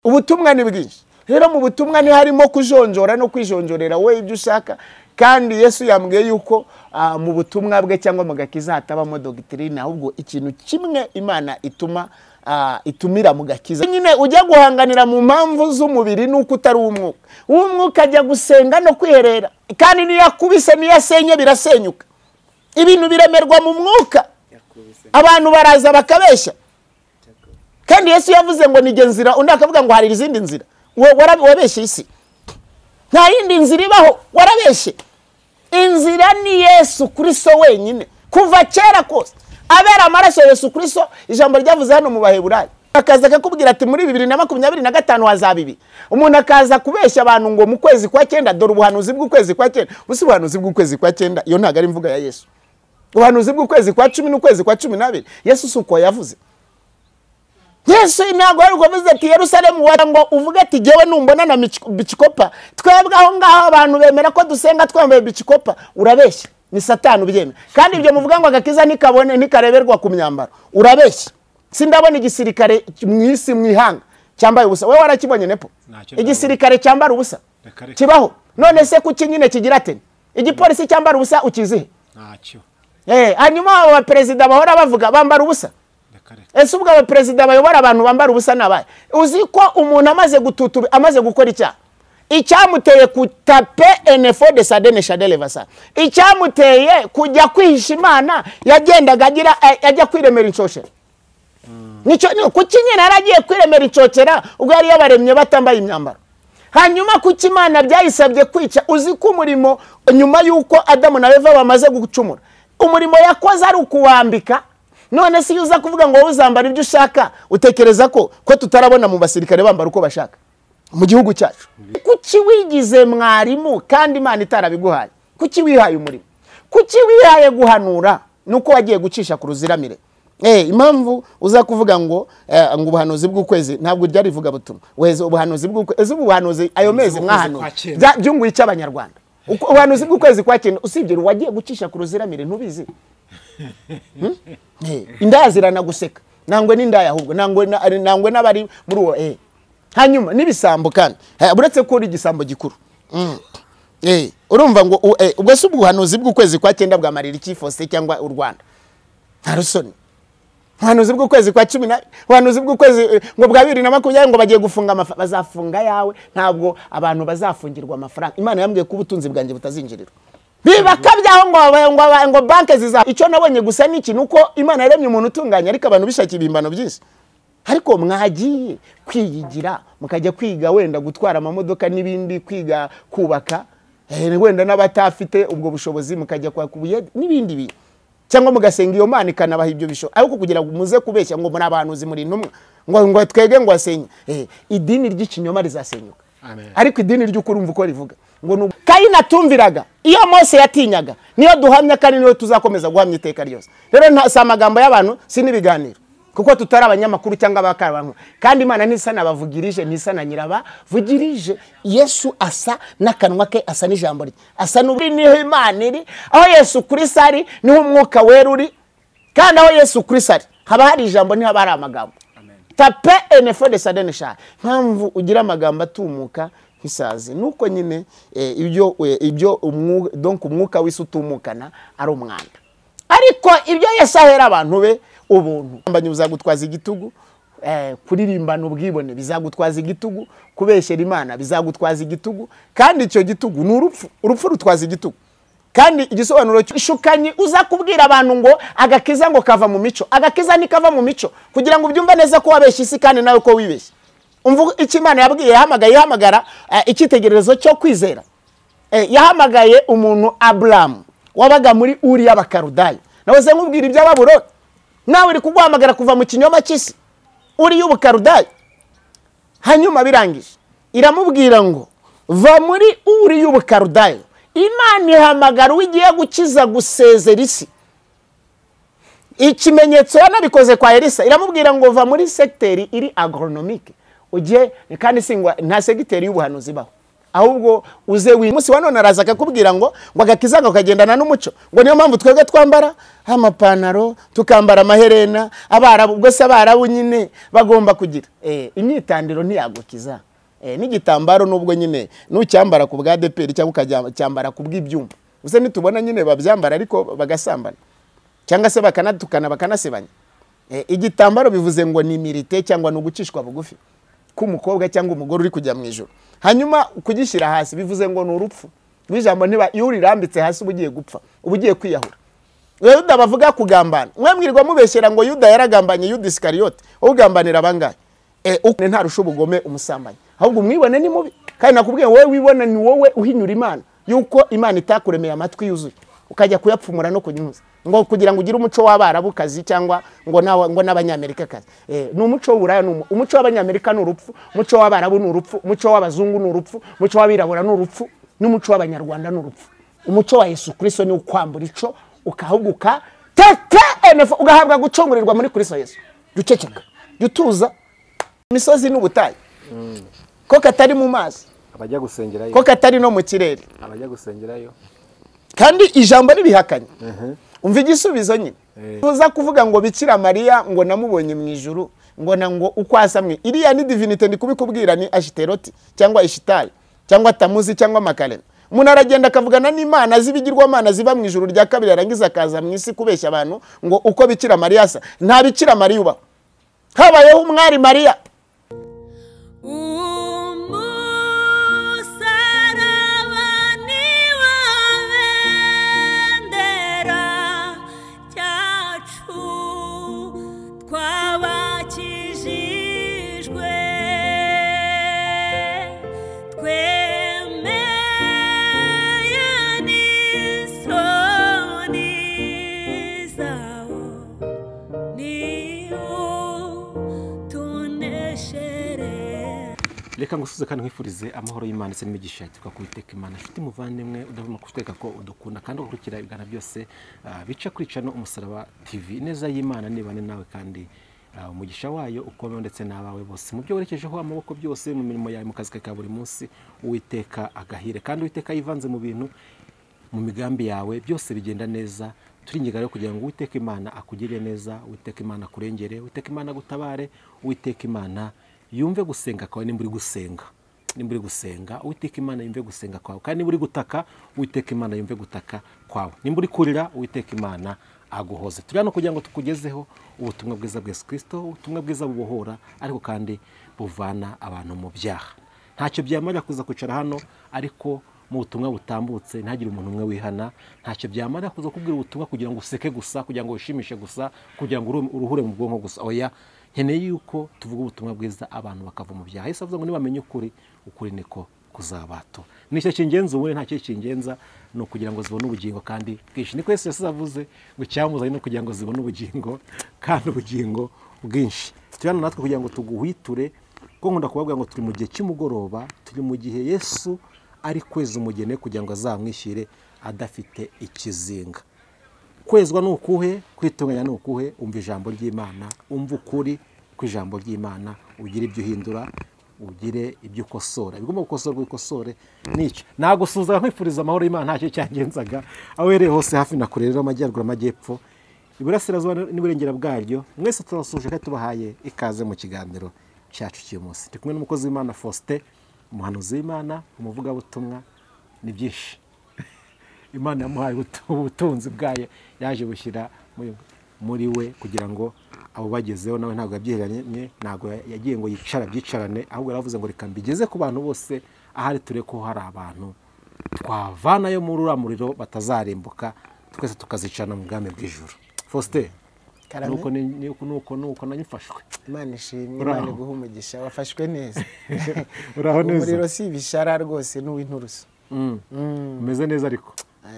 ubutumwa ni bwinshi rero mu butumwa ni harimo kujonjora no kwijonjorera we ibyo ushaka kandi Yesu yambwiye yuko mu butumwa bwe cyangwa mu gakiza hatabamo doctrine ahubwo ikintu kimwe Imana itumira mu gakiza nyine ujya guhanganira mu mpamvu z'umubiri nuko utari umwuka ajya gusenga no kwiherera kandi niyakubise niyasenye birasenyuka ibintu biremerwa mu mwuka abantu baraza bakabeshya kandi Yesu yavuze ngo nige nzira undi akavuga ngo hari izindi nzira wabeshye isi nta yindi nzira ibaho warabeshye inzira ni Yesu Kristo wenyine kuva kera kose abera amaraso Yesu Kristo ijambo ryavuze hano mu Baheburayo akaza akakubwira ati muri 2025 hazabibi umuntu akaza kubeshya abantu ngo mu kwezi kwa 9 dore ubuhanuzi bw'ukwezi kwa 9 busi ubuhanuzi bw'ukwezi kwa 9 iyo ntago ari imvuga ya Yesu ubuhanuzi bw'ukwezi kwa 10 n'ukwezi kwa 12 Yesu suko yavuze Yesu inago ari kuvuze ati Yerusalemu ngo uvuga ati jewe numbona na bicikopa twebwe aho ngaho abantu bemera ko dusenga twambaye bicikopa urabeshya ni Satani ubyeme kandi ibyo muvuga ngo agakiza nikabone nikareberwa ku myambaro urabeshya sindabona igisirikare mwisi mwihanga cyambaye ubusa wewe warakibonye nepo igisirikare cyambara ubusa kibaho none se kuki nyine kigira ate igipolisi cyambara ubusa ukizihe ntacyo hanyuma aba president bahora bavuga bambara ubusa ese ubwo aba president bayobora abantu bambara ubusa nabaye uzi ko umuntu amaze gututura amaze gukora icyaha icyamuteye kutape enfo de sadene shadele vasa icyamuteye kujya kwihisha Imana yagendaga agira ajya kwiremera inshokera nico kuki nyine aragiye kwiremera inshokera ubwo yari yabaremye batambaye imyambaro hanyuma kuki Imana byayisabye kwica uzi ko umurimo nyuma yuko Adamu na Eva bamaze gucumura umurimo yakoze ari ukuwambika none si uza kuvuga ngo uzambara ibyo ushaka utekereza ko tutarabona mu basirikare bambara uko bashaka mu gihugu cyacu kuki wigize mwarimu kandi Imana itarabiguhaye kuki wihaye umurimo kuki wihaye guhanura nuko wagiye gucisha ku ruziramire impamvu uza kuvuga ngo ubuhanuzi bw'ukwezi ntabwo ryari rivuga butumwa weze ubuhanuzi bw'ukwezi ubuhanuzi ayo mezi mwahanura byunguye cy'abanyarwanda ubuhanuzi bw'ukwezi kwa 9 usibye wagiye gucisha ku ruziramire ntubizi indaya zirana guseka nangwe n'indaya ahubwo nangwe n'abari muri uwo hanyuma nibisambo kandi buretse ko uri gisambo gikuru urumva ngo ubwo se ubuhanuzi bw'ukwezi kwa 9 bwamarira iki Faustin cyangwa u Rwanda ntarusoni ubuhanuzi bw'ukwezi kwa 10 ubuhanuzi bw'ukwezi ngo bwa 2020 ngo bagiye gufunga bazafunga yawe ntabwo abantu bazafungirwa amafaranga Imana yambwiye ko ubutunzi bwanjye butazinjirira bibakabyaho ngo banke ziza icyo nabonye gusa niki nuko Imana yaremye umuntu utunganya ariko abantu bishaki ibimbano byinshi ariko mwagiye kwiyigira mukajya kwiga wenda gutwara amamodoka n'ibindi kwiga kubaka wenda n'abatafite ubwo bushobozi mukajya kwa kubuye n'ibindi bintu cyangwa mugasenga iyo Mana ikanabaha ibyo bisho ariko kugira ngo muze kubeshya ngo muri abantuzi muri numwe ngo twege ngo asenye idini ry'ikinyoma rizasenyuka ariko idini ry'ukuri umva uko rivuga ngo Kayini atumviraga iyo Mose yatinyaga niyo duhamya kandi niyo tuzakomeza guhamya iteka ryose rero nta magambo y'abantu sinibiganiro kuko tutari abanyamakuru cyangwa abakarabantu kandi Imana nisana bavugirije nisana nyiraba vugirije Yesu asa nakanwa ke asa n'ijambo rye asa n'uburi niho Imana iri aho Yesu Kristo ari niho umwuka wera uri kandi aho Yesu Kristo ari haba hari ijambo niho bari amagambo tape enfo de sadene sha mpamvu ugira amagambo atumuka hisazi nuko nyine ibyo donc umwuka wisutumukana ari umwanda ariko ibyo Yesu ahera abantu be ubuntu mbanye uzagutwaza igitugu kuririmbana ubwibone bizagutwaza igitugu kubeshera Imana bizagutwaza igitugu kandi icyo gitugu ni urupfu rutwaza igitugu kandi igisobanuro cy'ishukanyi uza kubwira abantu ngo agakiza ngo kava mu mico agakiza nikava mu mico kugira ngo ubyumve neza ko wabeshye isi kandi nawe ko wibeshye umvuga iki Imana yabwiye yahamagara ikitegererezo cyo kwizera yahamagaye umuntu Abraham wabaga muri Uri y'Abakarudayo nawe se nkubwira ibya Babuloni nawe uri kuguhamagara kuva mu kinyoma cy'isi Uri y'Ubukarudayo hanyuma birangije iramubwira ngo va muri Uri y'Ubukarudayo Imana ihamagara ugiye gukiza gusezera isi ikimenyetso yanabikoze kwa Elisa iramubwira ngo va muri secteur iri agronomique ugiye kandi singwa nta secteur y'ubuhanuzi baho ahubwo uze umunsi wa none araza akakubwira ngo agakiza kagendana n'umuco, ngo niyo mpamvu twebwe twambara amapantaro tukambara amaherena. Abarabu ubwo se abarabu nyine bagomba kugira imyitandiro ntiyagukiza. N'igitambaro nubwo nyine nucyambara ku bwa ADEPR cyangwa ukacyambara ku bw'ibyuma, gusa nitubona nyine babyambara ariko bagasambana cyangwa se bakanatukana bakanasebanya. Igitambaro bivuze ngo ni milite cyangwa no gucishwa bugufi k'umukobwa cyangwa umugore uri kujya mu ijuru. Hanyuma kugishyira hasi bivuze ngo ni urupfu. Bijambo ntiba iyo urirambitse hasi ubugiye gupfa, ubugiye kwiyahura. Yuda bavuga kugambana, mwemwirirwa mubeshyera ngo Yuda yaragambanye Yuda Iskariyote, ugambanira abangahe? Ukune nta rusho ubugome umusambanyi, ahubwo mwibone ni mubi. Kandi nakubwiye wowe wibona ni wowe uhinyura Imana, yuko Imana itakuremeye amatwi yuzuye ukajya kuyapfumura no kunyuza ngo kugira ngo ugire umuco w'Abarabukazi cyangwa ngo n'Abanyamerikakazi. Ni umuco w'Uburaya, umuco w'Abanyamerika ni urupfu, umuco w'Abarabu ni urupfu, umuco w'Abazungu ni urupfu, umuco w'Abirabura ni urupfu, n'umuco w'Abanyarwanda ni urupfu. Umuco wa Yesu Kristo ni ukwambura ico ukahuguka ugahabwa gucongurirwa muri Kristo Yesu. Duceceka, dutuza imisozi n'ubutayi, ko katari mu mazi, abajya gusengerayo, ko katari no mu kirere, abajya gusengerayo, kandi ijambo ribihakanye. Umva igisubizo nyine. Tuza kuvuga ngo Bikira Mariya ngo namubonye mu ijuru, ngo uko asamwe. Iriya ni divinite ndi kubikubwira, ni Ashiteroti cyangwa Ishitari cyangwa Tamuzi cyangwa Makarena. Umuntu aragenda akavugana n'Imana z'ibigirwamana ziba mu ijuru rya kabiri, arangiza akaza mu isi kubeshya abantu ngo uko Bikira Mariya asa. Nta Bikira Mariya ubaho, habayeho umwari Mariya. Reka ngusuze kandi nkwifurize amahoro y'Imana ndetse n'imigisha tuka kuiteka Imana. Nshuti muvandimwe, udavuma kuteka ko udukunda kandi ukurikira ibigana byose bica kuri Channel Umusaraba TV. Ineza y'Imana nibane nawe kandi umugisha wayo ukomeye ndetse n'abawe bose mu byo werekejeho amaboko byose mu mirimo yawe mu kazi ka buri munsi. Uwiteka agahire kandi Uwiteka yivanze mu bintu, mu migambi yawe byose bigenda neza. Turingega rero kugira ngo Uwiteka Imana akugirire neza, Uwiteka Imana akurengere, Uwiteka Imana gutabare, Uwiteka Imana yumve gusenga kwawe. Nimburi gusenga Uwiteka Imana yumve gusenga kwawe, kandi nimburi gutaka Uwiteka Imana yumve gutaka kwawe, nimburi kurira Uwiteka Imana aguhoze. Turi hano kugira ngo tukugezeho ubutumwa bwiza bwa Yesu Kristo, ubutumwa bwiza bubohora ariko kandi buvana abantu mu byaha. Ntacyo byamara kuza kwicara hano ariko mu butumwa butambutse ntagire umuntu umwe wihana. Ntacyo byamara kuza kubwira ubutumwa kugira ngo useke gusa, kugira ngo wishimishe gusa, kugira ngo uruhure mu bwonko gusa. Oya, nkeneye yuko tuvuga ubutumwa bwiza abantu bakava mu byaha. Yesu avuga ngo nibamenye ukuri, ukuri niko kuzabato. Nicyo kingenza ubundi, ntacyo kingenza no kugira ngo zibone ubugingo kandi bwinshi. Niko Yesu yavuze ngo cyamuzanye no kugira ngo zibone ubugingo kandi ubugingo bwinshi. Tuyana natwe kugira ngo tuguhwiture, ko nkunda kubabwira ngo turi mu gihe cy'umugoroba, turi mu gihe Yesu ari kweza umugene kugira ngo azamwishyire adafite ikizinga. Kwezwa nukuhe, kwitunganya nukuhe, umva ijambo ry'Imana, umva ukuri kw'ijambo ry'Imana, ugire ibyo uhindura, ugire ibyo ukosora. Bigomba gukosorwa ikosore nicyo. Nagusuza nkwifuriza amahoro y'Imana ntacyo cyangenzaga. Aho uhereye hose hafi na kure rero, amajyaruguru amajyepfo, iburasirazuba n'iburengera bwaryo, mwese turasuje kandi tubahaye ikaze mu kiganiro cyacu cy'uyu munsi. Ndi kumwe n'umukozi w'Imana Faustin, umuhanuzi w'Imana, umuvugabutumwa. Ni byinshi Imana yamuhaye ubutunzi bwayo, yaje bushyira muri we kugira ngo abo bagezeho. Nawe ntabwo yabyiheranye, ntabwo yagiye ngo byicarane, ahubwo yaravuze ngo reka mbigeze ku bantu bose, ahari ture ko hari abantu twavanayo muri uriya muriro batazarimbuka, twese tukazicana mu bwami bw'ijuru. Faustin, nuko nanyifashwe. Imana ishimwe, Imana iguha umugisha, wafashwe neza. Uraho neza? Umuriro si ibishara rwose n'uw'inturusu. Umeze neza ariko?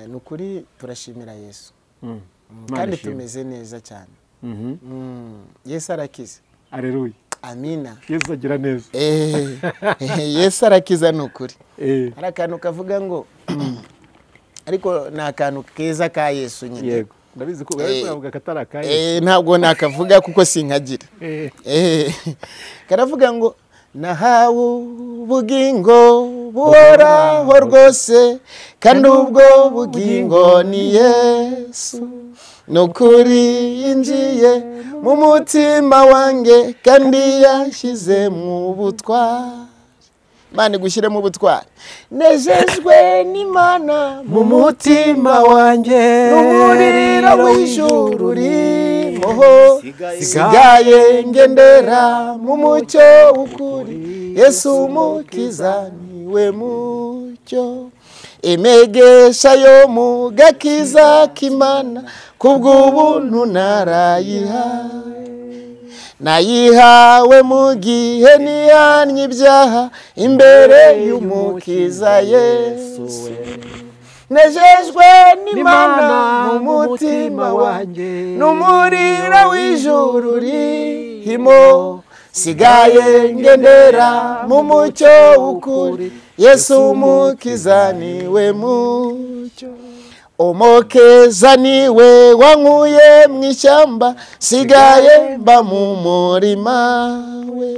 Ni ukuri turashimira Yesu, kandi tumeze neza cyane. Yesu arakiza. Aleluya. Amina. Yesu agira neza. Yesu arakiza ni ukuri. Hari akantu kavuga ngo ariko ni akantu keza ka Yesu nyine. Yego, ndabizi ko uravuga katari ka Yesu. Ntabwo nakavuga kuko sinkagira. Karavuga ngo nahawe ubugingo buhoraho rwose kandi ubwo bugingo ni Yesu nukuri yinjiye mu mutima wanjye kandi yashyize mu butwari Imana igushyire mu butwari nejejwe n'Imana mu mutima wanjye n'umuriro w'ijuru urimo sigaye ngendera mu mucyo w'ukuri Yesu umukiza niwe mucyo imigisha yo mu gakiza k'Imana kubw'ubuntu nayihawe mu gihe nihannye ibyaha imbere y'umukiza Yesu nejejwe n'Imana mu mutima wanjye n'umuriro w'ijuru urimo sigaye ngendera mu mucyo w'ukuri Yesu umukiza niwe mucyo umukeza niwe wankuye mu ishyamba sigaye mba mu murima we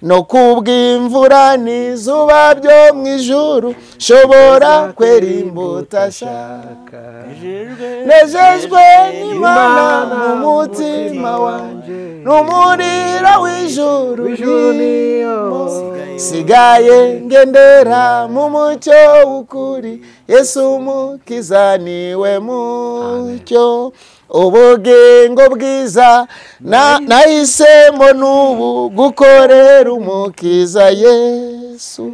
no kubw'imvura n'izuba byo mu ijuru shobora kwera imbuto ashaka nejejwe n'Imana mu mutima wanjye n'umuriro w'ijuru urimo sigaye ngendera mu mucyo w'ukuri Yesu umukiza niwe mucyo ubugingo bwiza nahisemo n'ubu gukorera umukiza Yesu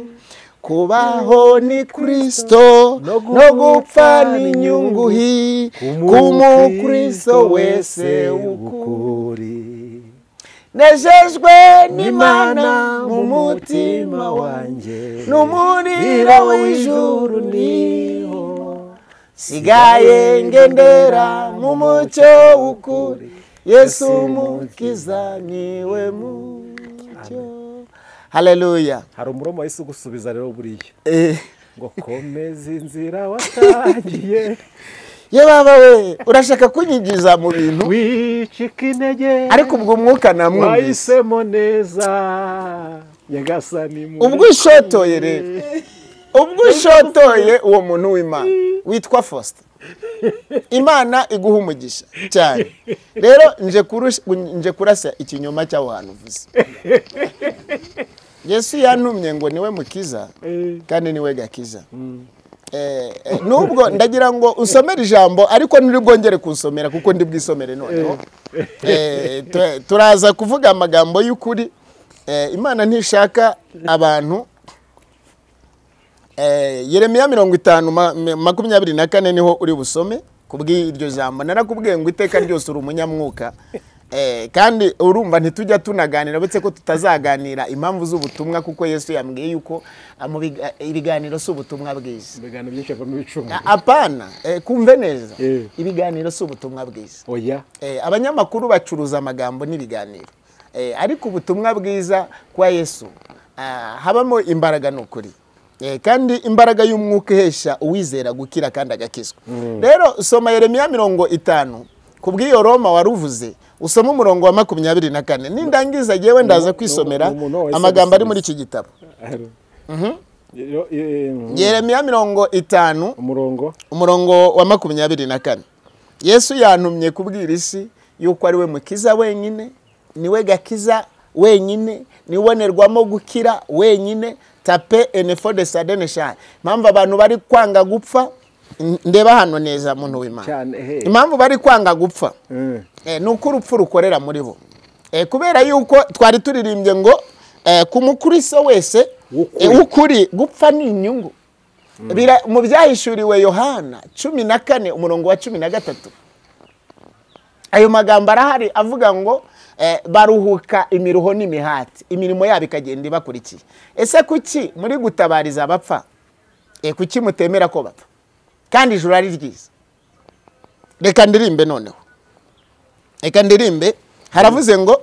kubaho ni Kristo no gupfa ni inyungu k'umukristo wese w'ukuri nejejwe n'Imana mu mutima wanjye n'umuriro w'ijuru niho sigaye ngendera mu mucyo w'ukuri Yesu umukiza niwe mucyo haleluya hari umuromo wahise ugusubiza rero buriya ngo komeza inzira watangiye ye baba we urashaka kunyigiza mu bintu wicika intege ariko ubwo umwuka namwumvise wahisemo neza nyagasani ubwo ishotoye rero ubwo ishotoye uwo muntu w'Imana witwa Faustin Imana iguha umugisha cyane rero nje kurasa ikinyoma cy'aho hantu uvuze Yesu yantumye ngo niwe mukiza kandi niwe gakiza nubwo ndagira ngo usomere ijambo ariko nuri bwongere kunsomera kuko ndi bwisomere noneho turaza kuvuga amagambo y'ukuri Imana ntishaka abantu Yeremiya 50:24 niho uri busome kubw'iryo jambo narakubwiye ngo iteka ryose uri umunyamwuka kandi urumva ntitujya tunaganira betse ko tutazaganira impamvu z'ubutumwa kuko Yesu yambwiye yuko ibiganiro s'ubutumwa bwiza ibiganiro byinshi avamo ibicumbi apana kumve neza ibiganiro s'ubutumwa bwiza oya abanyamakuru bacuruza amagambo n'ibiganiro ariko ubutumwa bwiza kwa Yesu habamo imbaraga n'ukuri kandi imbaraga y'umwuka ihesha uwizera gukira kandi agakizwa rero soma Yeremiya 50 kubw'iyo Roma waruvuze usoma umurongo wa 24 nindangiza yewe ndaza kwisomera amagambo ari muri iki gitabo Yeremiya 50 umurongo wa 24 Yesu yantumye kubwira isi yuko ari we mukiza wenyine niwe gakiza wenyine nibonerwamo gukira wenyine tape enfo de sadenesha impamvu abantu bari kwanga gupfa ndeba hano neza muntu w'Imana impamvu bari kwanga gupfa nuko urupfu rukorera muri bo kubera yuko twari turirimbye ngo ku mukristo wese ukuri gupfa ni inyungu mu byahishuriwe Yohana 14 umurongo wa 13 ayo magambo arahari avuga ngo baruhuka imiruho n'imihati imirimo yabo ikagenda ibakurikiye ese kuki muri gutabariza abapfa kuki mutemera ko bapfa kandi ijuru ari ryiza reka ndirimbe noneho reka ndirimbe haravuze ngo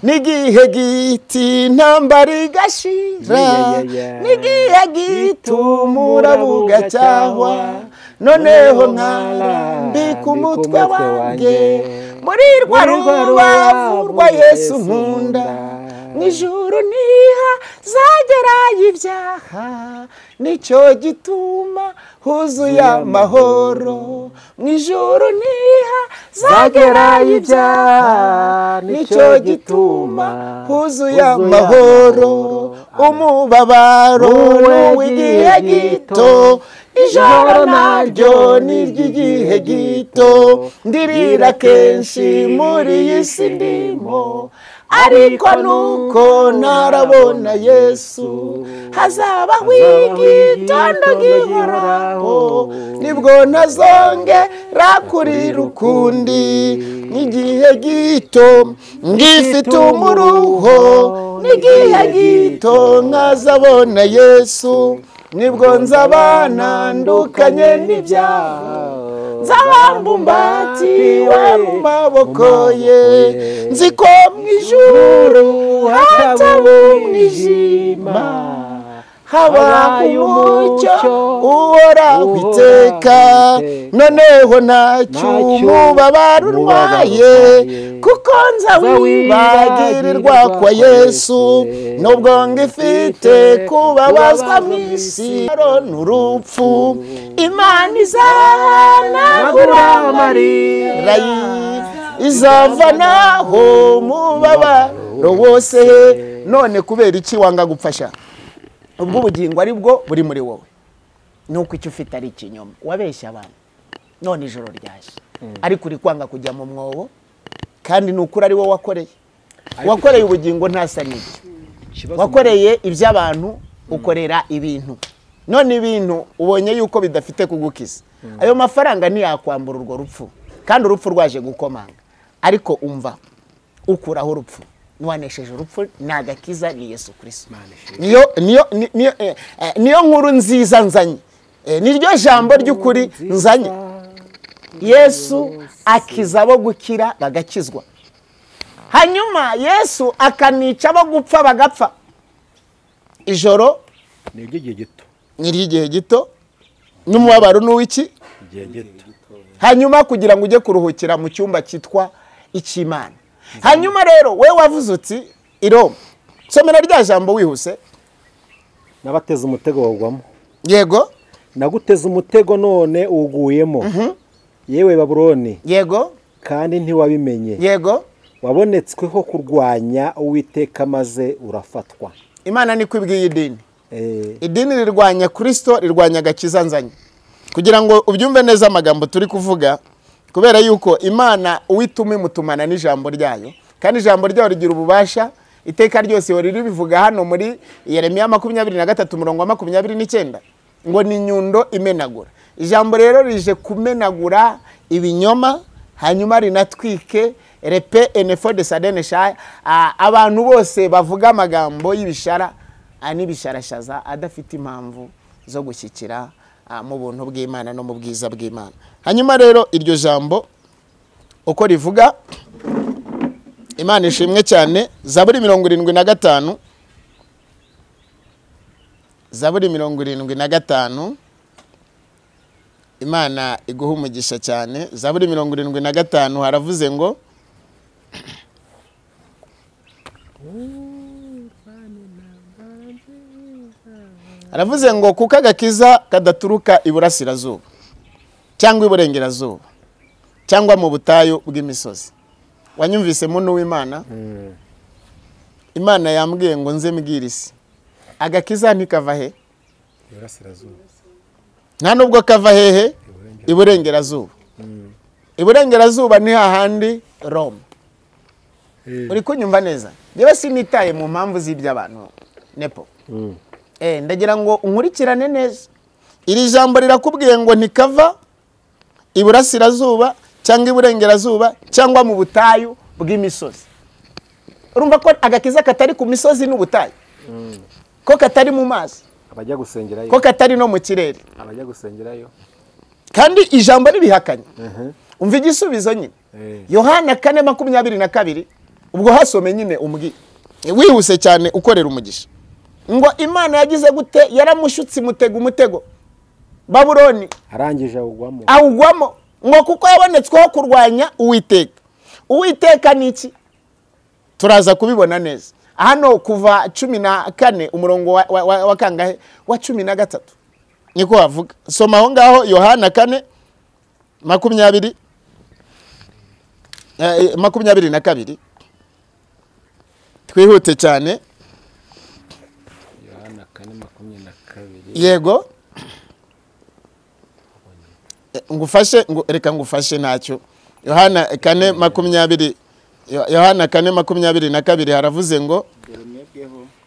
nigihe giti ntambara igashira nigihe gitumura bugacyahwa noneho nkarambika umutwe wanjye muri rwa rubavu rwa Yesu nkunda mw'ijuru niha zagera ibyaha nicyo gituma huzuye amahoro mu ijuru ntihazagerayo ibyaha nicyo gituma huzuye amahoro umubabaro w'igihe gito ijoro naryo ni iry'igihe gito ndirira kenshi muri iyi si ndimo ariko nuko ntarabona Yesu hazabaho igitondo gihoraho nibwo ntazongera kurira ukundi n'igihe gito ngifite umuruho n'igihe gito nkazabona Yesu nibwo nzabana ndukanye n'ibyaha nzabambumbatiwe mu maboko ye nzi ko mu ijuru hataba umwijima habaye umucyo uhoraho iteka noneho ntacyo umubabaro urwaye kuko nzawibagirirwa kwa Yesu nubwo ngifite kubabazwa mu isi n'urupfu Imana izanagura amarira izavanaho umubabaro wose none kubera iki wanga gupfasha ubwo ubugingo ari bwo buri muri wowe nuko icyo ufite ari ikinyoma wabeshya abantu none ijoro ryaje ariko uri kwanga kujya mu mwobo kandi nukuri ari wowe wakoreye ubugingo ntasa n'ibyo wakoreye iby'abantu ukorera ibintu none ibintu ubonye yuko bidafite kugukiza ayo mafaranga ntiyakwambura urwo rupfu kandi urupfu rwaje gukomanga ariko umva ukuraho urupfu nwanesheje urupfu nagakiza ni Yesu Kristo niyo nkuru nziza nzanye niryo jambo ry'ukuri nzanye Yesu akiza abo gukira bagakizwa hanyuma Yesu akanica abo gupfa bagapfa ijoro ni igihe gito n'igihe gito n'umubabaro n'uwiki igihe gito hanyuma kugira ngo ujye kuruhukira mu cyumba cyitwa icy'Imana hanyuma rero we wavuze uti Roma somera rya jambo wihuse nabateze umutego wagwamo yego naguteze umutego none uguyemo yewe Babuloni yego kandi ntiwabimenye yego wabonetsweho kurwanya Uwiteka maze urafatwa Imana ni kwibwiye idini idini rirwanya Kristo rirwanya agakiza nzanye kugira ngo ubyumve neza amagambo turi kuvuga kubera yuko Imana uwituma imutumana n'ijambo ryayo kandi ijambo ryayo rigira ububasha iteka ryose riri bivuga hano muri Yeremiya 23:29 ngo ni nyundo imenagura ijambo rero rije kumenagura ibinyoma hanyuma rinatwike repe enfo de sadene sha abantu bose bavuga amagambo y'ibishara n'ibisharashaza adafite impamvu zo gushyikira mu buntu bw'Imana no mu bwiza bw'Imana hanyuma rero iryo jambo uko rivuga Imana ishimwe cyane Zaburi 75 Zaburi 75 Imana iguha umugisha cyane Zaburi 75 haravuze ngo aravuze ngo kuko agakiza kadaturuka iburasirazuba cyangwa iburengerazuba cyangwa mu butayu bw'imisozi wanyumvise muntu w'Imana Imana yambwiye ngo nze mbwirisi agakiza ntikava he iburasirazuba nta nubwo kava hehe iburengerazuba iburengerazuba ni hahandi Roma uri kunyumva neza yewe sinitaye mu mpamvu z'iby'abantu nepo ndagira ngo unkurikirane neza iri jambo rirakubwiye ngo ntikava iburasirazuba cyangwa iburengerazuba cyangwa mu butayu bw'imisozi urumva ko agakiza katari ku misozi n'ubutayu ko katari mu mazi abajya gusengerayo ko katari no mu kirere abajya gusengerayo kandi ijambo ribihakanye umva igisubizo nyine Yohana 4:22 ubwo hasome nyine umbwi wihuse cyane ukorera umugisha ngo Imana yagize gute yaramushutse umutego Babuloni arangije awugwamo ngo kuko yabonetsweho kurwanya Uwiteka ni iki turaza kubibona neza hano kuva 14 umurongo wa kangahe wa 13 niko havuga. Soma aho ngaho Yohana 4:22 twihute cyane. Yohana 4:22 yego ngufashe reka ngufashe ntacyo. Yohana 4:22 Yohana 4:22 haravuze ngo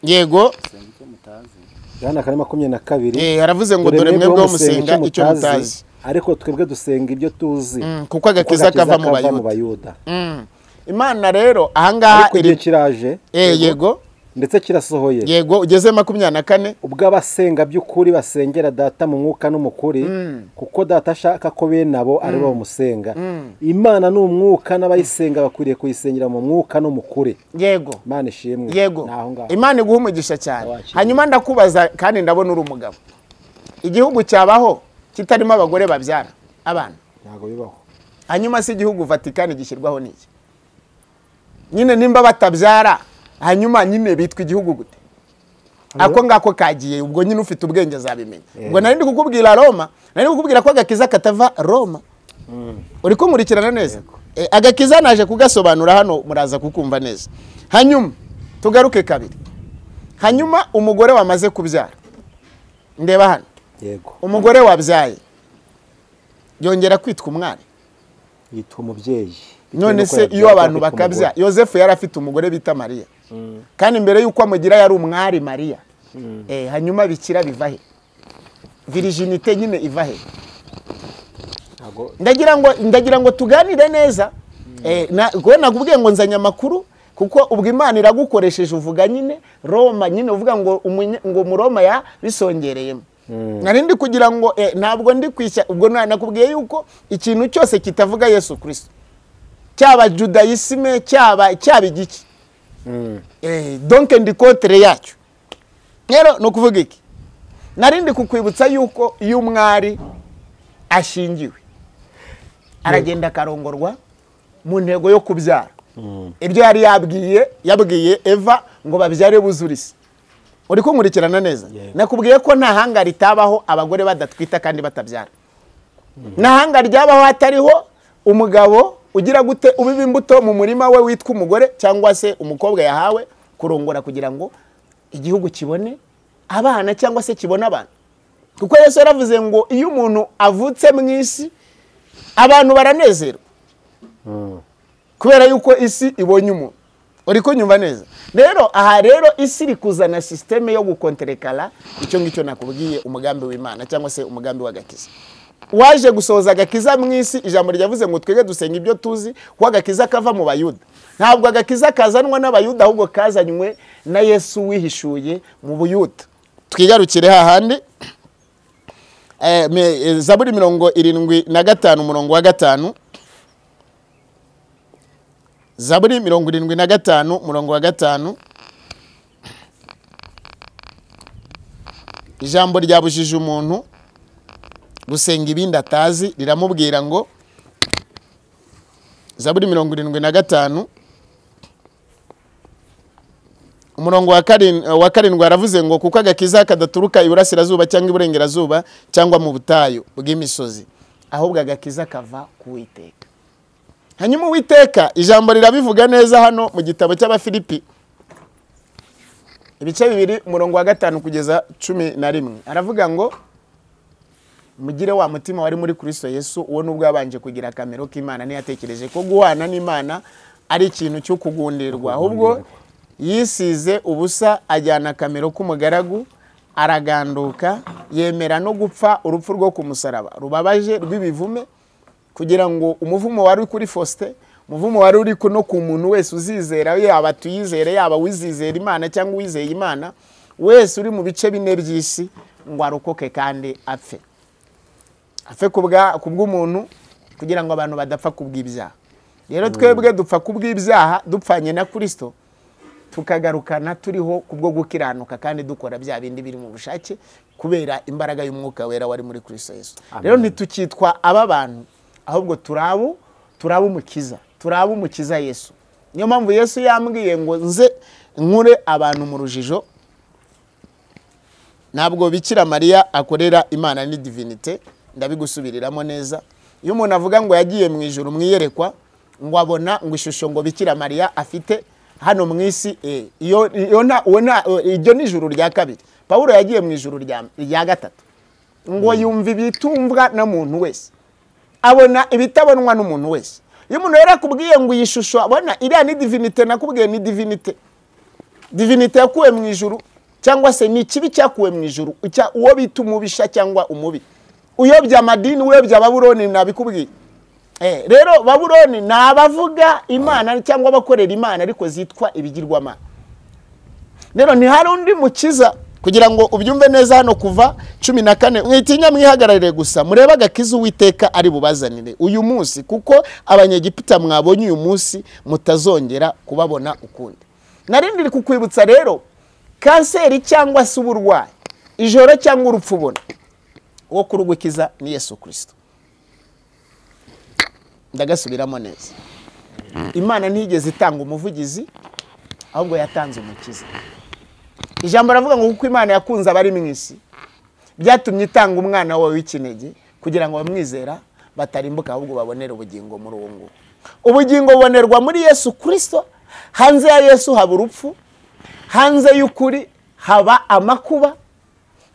yego Yohana 4:22 haravuze ngo dore mwebweho musenga icyo mutazi, ariko twebwe dusenga ibyo tuzi kuko agakiza kava mu Bayuda. Imana rero ahangaha iri kiraje yego ndetse kirasohoye. Yego ugeze 24 ubwo abasenga by'ukuri basengera data mu mwuka no mu kuri, kuko data ashaka ko bene abo ari bo musenga. Imana ni umwuka, n'abayisenga bakwiriye kuyisengera mu mwuka no mu kuri. Yego Imana ishimwe. Yego Imana iguha umugisha cyane. Hanyuma ndakubaza kandi ndabona uri umugabo, igihugu cyabaho kitarimo abagore babyara abana? Ntago bibaho. Hanyuma si igihugu Vatican gishyirwaho n'iki? Nyine nimba batabyara hanyuma nyine bitwa igihugu gute? Ako ngako kagiye ubwo nyine ufite ubwenge azabimenya. Ubwo nari ndi kukubwira Roma, nari kukubwira ko agakiza katava Roma. Uri kumurikirana neza? Agakiza naje kugasobanura hano muraza kukumva neza. Hanyuma tugaruke kabiri. Hanyuma umugore wamaze kubyara, ndeba hano. Yego. Umugore wabyaye yongera kwitwa umwana, yitwa umubyeyi. None se iyo abantu bakabya, Yosefu yari afite umugore bita Mariya, kandi mbere yuko amugira yari umwari Mariya. Hanyuma bikira bivahe? Virginité nyine ivahe? Ndagira ngo tuganire neza. Nakubwiye ngo nzanya makuru, kuko ubwo Imana iragukoresheje uvuga nyine Roma, nyine uvuga ngo mu Roma ya bisongereyemo. Narindi kugira ngo ntabwo ndi kwishya. Ubwo nakubwiye yuko ikintu cyose kitavuga Yesu Kristo, cyaba Judaisme cyaba igiki, donc ndi contre yacyo. Rero no kuvuga iki, narindi kukwibutsa yuko iyo umwari ashingiwe aragenda karongorwa mu ntego yo kubyara. Ibyo yari yabwiye Eva ngo babyare buzurisi. Uri kumurikirana neza? Nakubwiye ko nta hanga ritabaho abagore badatwita kandi batabyara. Nta hanga ryabaho hatariho umugabo ugira gute ubiba imbuto mu murima we witwa umugore, cyangwa se umukobwa yahawe kurongora kugira ngo igihugu kibone abana cyangwa se kibone abana. Kuko Yesu yaravuze ngo iyo umuntu avutse mu isi abantu baranezerwa, kubera yuko isi ibonye umuntu. Uri kunyumva neza? Rero aha rero isi iri kuzana systeme yo gukonterekala icyo ngicyo nakubwiye, umugambi w'Imana cyangwa se umugambi w'agakiza. Waje gusohoza agakiza mu isi, ijambo ryavuze ngo twege dusenga ibyo tuzi, ko agakiza kava mu Bayuda. Ntabwo agakiza kazanwa n'Abayuda, ahubwo kazanywe na Yesu wihishuye mu Buyuda. Twigarukire hahandi Zaburi 75 umurongo wa 5. Zaburi 75 umurongo wa 5. Ijambo ryabujije umuntu gusenga ibindi atazi, riramubwira ngo, Zaburi 75 umurongo wa 7 aravuze ngo kuko agakiza kadaturuka iburasirazuba cyangwa iburengerazuba cyangwa mu butayu bw'imisozi, ahubwo agakiza kava ku Uwiteka. Hanyuma Uwiteka ijambo rirabivuga neza hano mu gitabo cy'Abafilipi ibice 2 umurongo wa 5 kugeza 11. Aravuga ngo mugire wa mutima wari muri Kristo Yesu, uwo nubwo yabanje kugira akamero k'Imana ntiyatekereje ko guhana n'Imana ari ikintu cyo kugundirwa, ahubwo yisize ubusa ajyana akamero k'umugaragu, araganduka yemera no gupfa urupfu rwo ku musaraba rubabaje rw'ibivume, kugira ngo umuvumo wari kuri Faustin, umuvumo wari uri no ku muntu wese uzizera, yaba tuyizere yaba wizizera Imana cyangwa wizeye Imana wese uri mu bice bine by'isi, ngo arokoke kandi apfe kubw'umuntu, kugira ngo abantu badapfa kubw'ibyaha. Rero twebwe dupfa kubw'ibyaha dupfanye na Kristo, tukagarukana turiho kubwo gukiranuka kandi dukora bya bindi biri mu bushake kubera imbaraga y'umwuka wera wari muri Kristo Yesu. Rero ntitukitwa aba bantu, ahubwo turabu umukiza Yesu. Niyo mpamvu Yesu yambwiye ngo nze nkure abantu mu rujijo, ntabwo Bikira Mariya akorera Imana ni divinite, ndabigusubiriramo neza. Iyo umuntu avuga ngo yagiye mu ijuru mwiyerekwa, ngo abona ngo ishusho ngo Bikira Mariya afite hano mu isi, iryo ni ijuru rya kabiri. Pawulo yagiye mu ijuru rya gatatu, ngo yumva ibitumvwa na muntu wese, abona ibitabonwa n'umuntu wese. Iyo umuntu rero akubwiye ngo iyi shusho abona iriya ni divinite, nakubwiye ni divinite. Divinite yakuwe mu ijuru, cyangwa se ni ikibi cyakuwe mu ijuru, uwo bita umubisha cyangwa umubi, uyobya amadini, uyobya Babuloni, nabikubwiye. Rero Babuloni ni abavuga Imana cyangwa abakorera Imana ariko zitwa ibigirwamana. Rero ni hari undi mukiza, kugira ngo ubyumve neza hano kuva 14, mwitinya mwihagararire gusa murebe agakiza Uwiteka ari bubazanire uyu munsi, kuko abanyegiputa mwabonye uyu munsi mutazongera kubabona ukundi. Narindi kukwibutsa rero, kanseri cyangwa se uburwayi, ijoro cyangwa urupfu ubona, wo kurugwikiza ni Yesu Kristo. Ndagasubiramo neza. Imana ntigeze itanga umuvugizi, ahubwo yatanze umukiza. Ijambo ravuga ngo kuko Imana yakunze abari mu isi, byatumye itanga umwana wawe w'ikinege, kugira ngo bamwizera batarimbuka ahubwo babonere ubugingo muri uwo nguwo. Ubugingo bubonerwa muri Yesu Kristo. Hanze ya Yesu haba urupfu, hanze y'ukuri haba amakuba,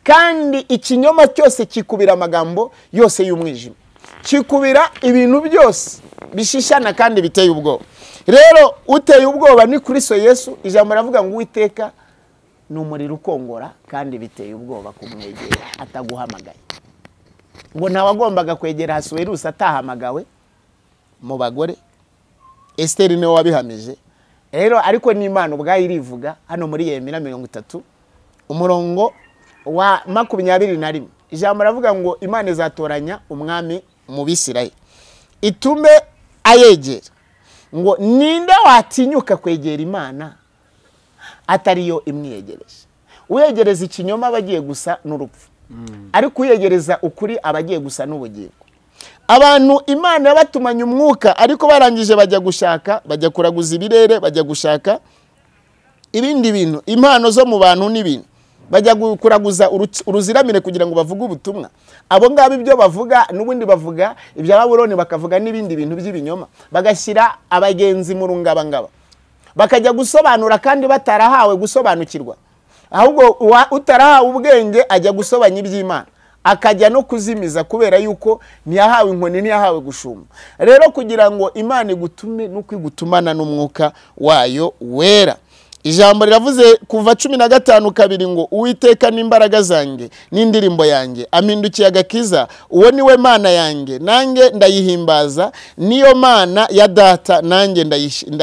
kandi ikinyoma cyose kikubira amagambo yose y'umwijima, kikubira ibintu byose bishishana kandi biteye ubwoba. Rero uteye ubwoba ni Kristo Yesu. Ijambo ravuga ngo Uwiteka ni umuriro ukongora kandi biteye ubwoba kumwegera ataguhamagaye. Ngo ntawagombaga kwegera Ahasuwerusi atahamagawe mu bagore. Esteri niwe wabihamije. Rero ariko ni Imana ubwayo irivuga hano muri Yeremiya 30 umurongo wa 21. Ijambo ravuga ngo Imana izatoranya umwami mu Bisirayeli, itume ayegera. Ngo ninde watinyuka kwegera Imana atariyo imwiyegereje? Uyegereza ikinyoma abagiye gusa n'urupfu, ariko uyegereza ukuri abagiye gusa n'ubugingo. Abantu Imana yabatumanye umwuka, ariko barangije bajya gushaka, bajya kuraguza ibirere, bajya gushaka ibindi bintu, impano zo mu bantu n'ibintu, bajya kuraguza uruziramire kugira ngo bavuge ubutumwa. Abo ngabo ibyo bavuga n'ubundi bavuga ibya Babuloni, bakavuga n'ibindi bintu by'ibinyoma, bagashyira abagenzi mu rungabangaba, bakajya gusobanura kandi batarahawe gusobanukirwa, ahubwo utarahawe ubwenge ajya gusobanya iby'Imana, akajya no kuzimiza kubera yuko ntiyahawe inkoni, ntiyahawe gushumba. Rero kugira ngo Imana igutume nuko igutumana n'umwuka wayo wera. Ijambo riravuze kuva 15:2 ngo Uwiteka n'imbaraga zanjye n'indirimbo yanjye, amindukiye agakiza, uwo niwe Mana yanjye, nanjye ndayihimbaza, niyo Mana ya data, nanjye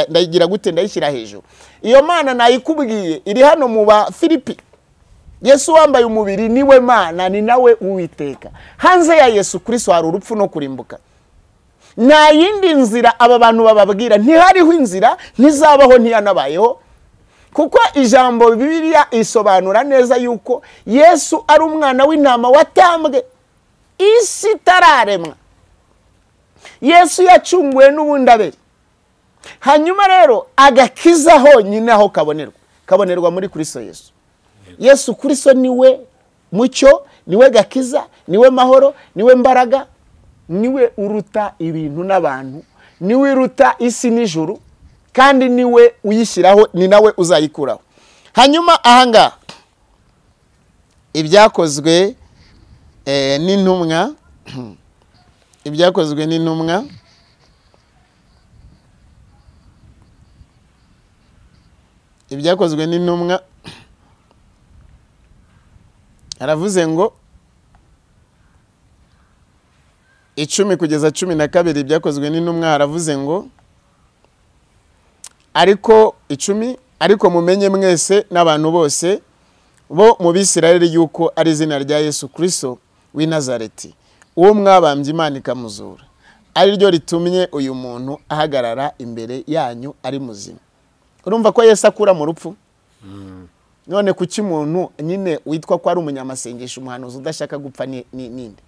ndayigira gute? Ndayishyira hejuru. Iyo Mana nayikubwiye iri hano mu ba Filipi. Yesu wambaye umubiri niwe Mana, ni nawe Uwiteka. Hanze ya Yesu Kristo hari urupfu no kurimbuka. Nta yindi nzira aba bantu bababwira, ntihariho inzira, ntizabaho, ntiyanabayeho. Kuko ijambo Bibiliya isobanura neza yuko Yesu ari umwana w'intama watambwe isi itararemwa. Yesu yacunguwe n'ubundabere. Hanyuma rero agakiza honyine aho kabonerwa muri Kristo Yesu. Yesu Kristo niwe mucyo, niwe gakiza, niwe mahoro, niwe mbaraga, niwe uruta ibintu n'abantu, niwe uruta isi n'ijuru, kandi niwe uyishyiraho, ni nawe uzayikuraho. Hanyuma ahanga ibyakozwe n'intumwa, ibyakozwe n'intumwa, ibyakozwe n'intumwa aravuze ngo 10 kugeza 12 ibyakozwe n'intumwa, aravuze ngo ariko 10, ariko mumenye mwese n'abantu bose bo mu Bisirayeli yuko ari izina rya Yesu Kristo w'i Nazareti, uwo mwabambye Imana ikamuzura, ari ryo ritumye uyu muntu ahagarara imbere yanyu ari muzima. Urumva ko Yesu akura mu rupfu? None kuki umuntu nyine witwa ko ari umunyamasengesho, umuhanuzi udashaka gupfa ninde?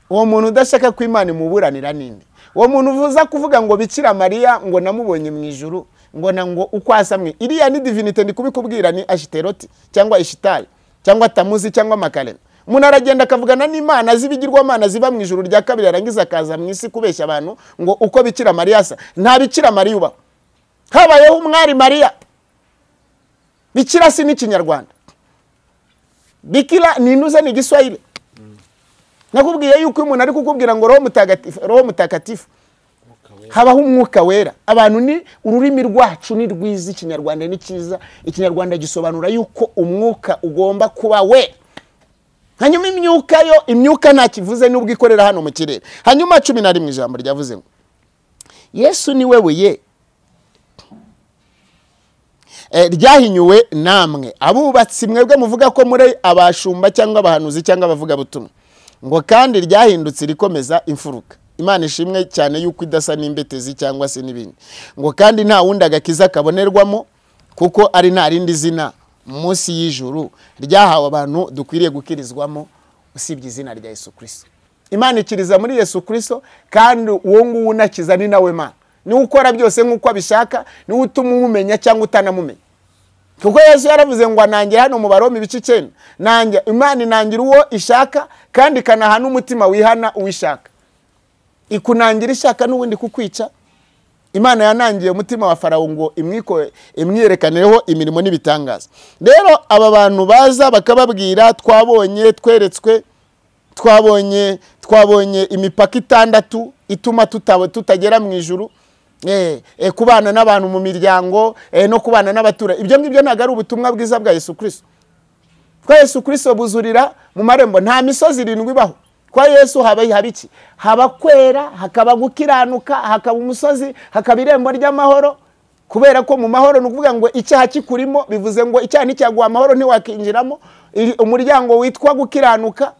Uwo muntu udashaka ko Imana imuburanira ninde? Uwo muntu uvuza kuvuga ngo Bikira Mariya ngo namubonye mu ijuru, ngo na ngo uko asamwe iriya ni divinite ndi kubikubwira ni Ashiteroti cyangwa Ishitari cyangwa Tamuzi cyangwa Makarena. Umuntu aragenda akavugana n'Imana z'ibigirwamana ziba mu ijuru rya kabiri yarangiza akaza mu isi kubeshya abantu ngo uko Bikira Mariya asa. Nta Bikira Mariya ubaho. Habayeho umwari Mariya. Bikira si ni Kinyarwanda. Bikira ni inuze ni Igiswahili. Nakubwiye yuko umuntu ari kukubwira ngo Roho Mutakatifu habaho umwuka wera. Abantu ni ururimi rwacu ni rwiza, Ikinyarwanda ni cyiza. Ikinyarwanda gisobanura yuko umwuka ugomba kuba we. Hanyuma imyuka nta kivuze nubwo ikorera hano mu kirere. Hanyuma 11 ijambo ryavuze ngo Yesu ni we buye ryahinyuwe namwe abubatsi mwebwe muvuga ko muri abashumba cyangwa abahanuzi cyangwa abavuga butumwa, ngo kandi ryahindutse rikomeza imfuruka. Imana ishimwe cyane yuko idasa n'imbetezi cyangwa se n'ibindi. Ngo kandi nta wundi agakiza kabonerwamo kuko ari nta rindi zina munsi y'ijuru ryahawe abantu dukwiriye gukirizwamo usibye izina rya Yesu Kristo. Imana ikiriza muri Yesu Kristo, kandi uwo nguwo unakiza ni nawe Mana. Ni ukora byose nk'uko abishaka, ni utuma umumenya cyangwa utanamumenya. Kuko Yesu yaravuze ngo anangira hano mu Baroma 9, nanjye Imana inangira uwo ishaka kandi kanaha n'umutima wihana uwishaka. Ikunangira ishaka n'ubundi kukwica. Imana yanangiye umutima wa Farawo ngo imwiyerekanireho imirimo n'ibitangaza. Rero aba bantu baza bakababwira twabonye tweretswe, twabonye imipaka 6 ituma tutagera mu ijuru, kubana n'abantu mu miryango, no kubana n'abatura. Ibyo ngibyo ntago ari ubutumwa bwiza bwa Yesu Kristo. Kwa Yesu Kristo buzurira mu marembo, nta misozi 7 ibaho. Kwa Yesu habiki, haba kwera, hakaba gukiranuka, hakaba umusozi, hakaba irembo ry'amahoro. Kubera ko mu mahoro nukuvuga ngo icyaha kikurimo, bivuze ngo icyaha nicyaguha amahoro ntiwakinjiramo. Umuryango witwa gukiranuka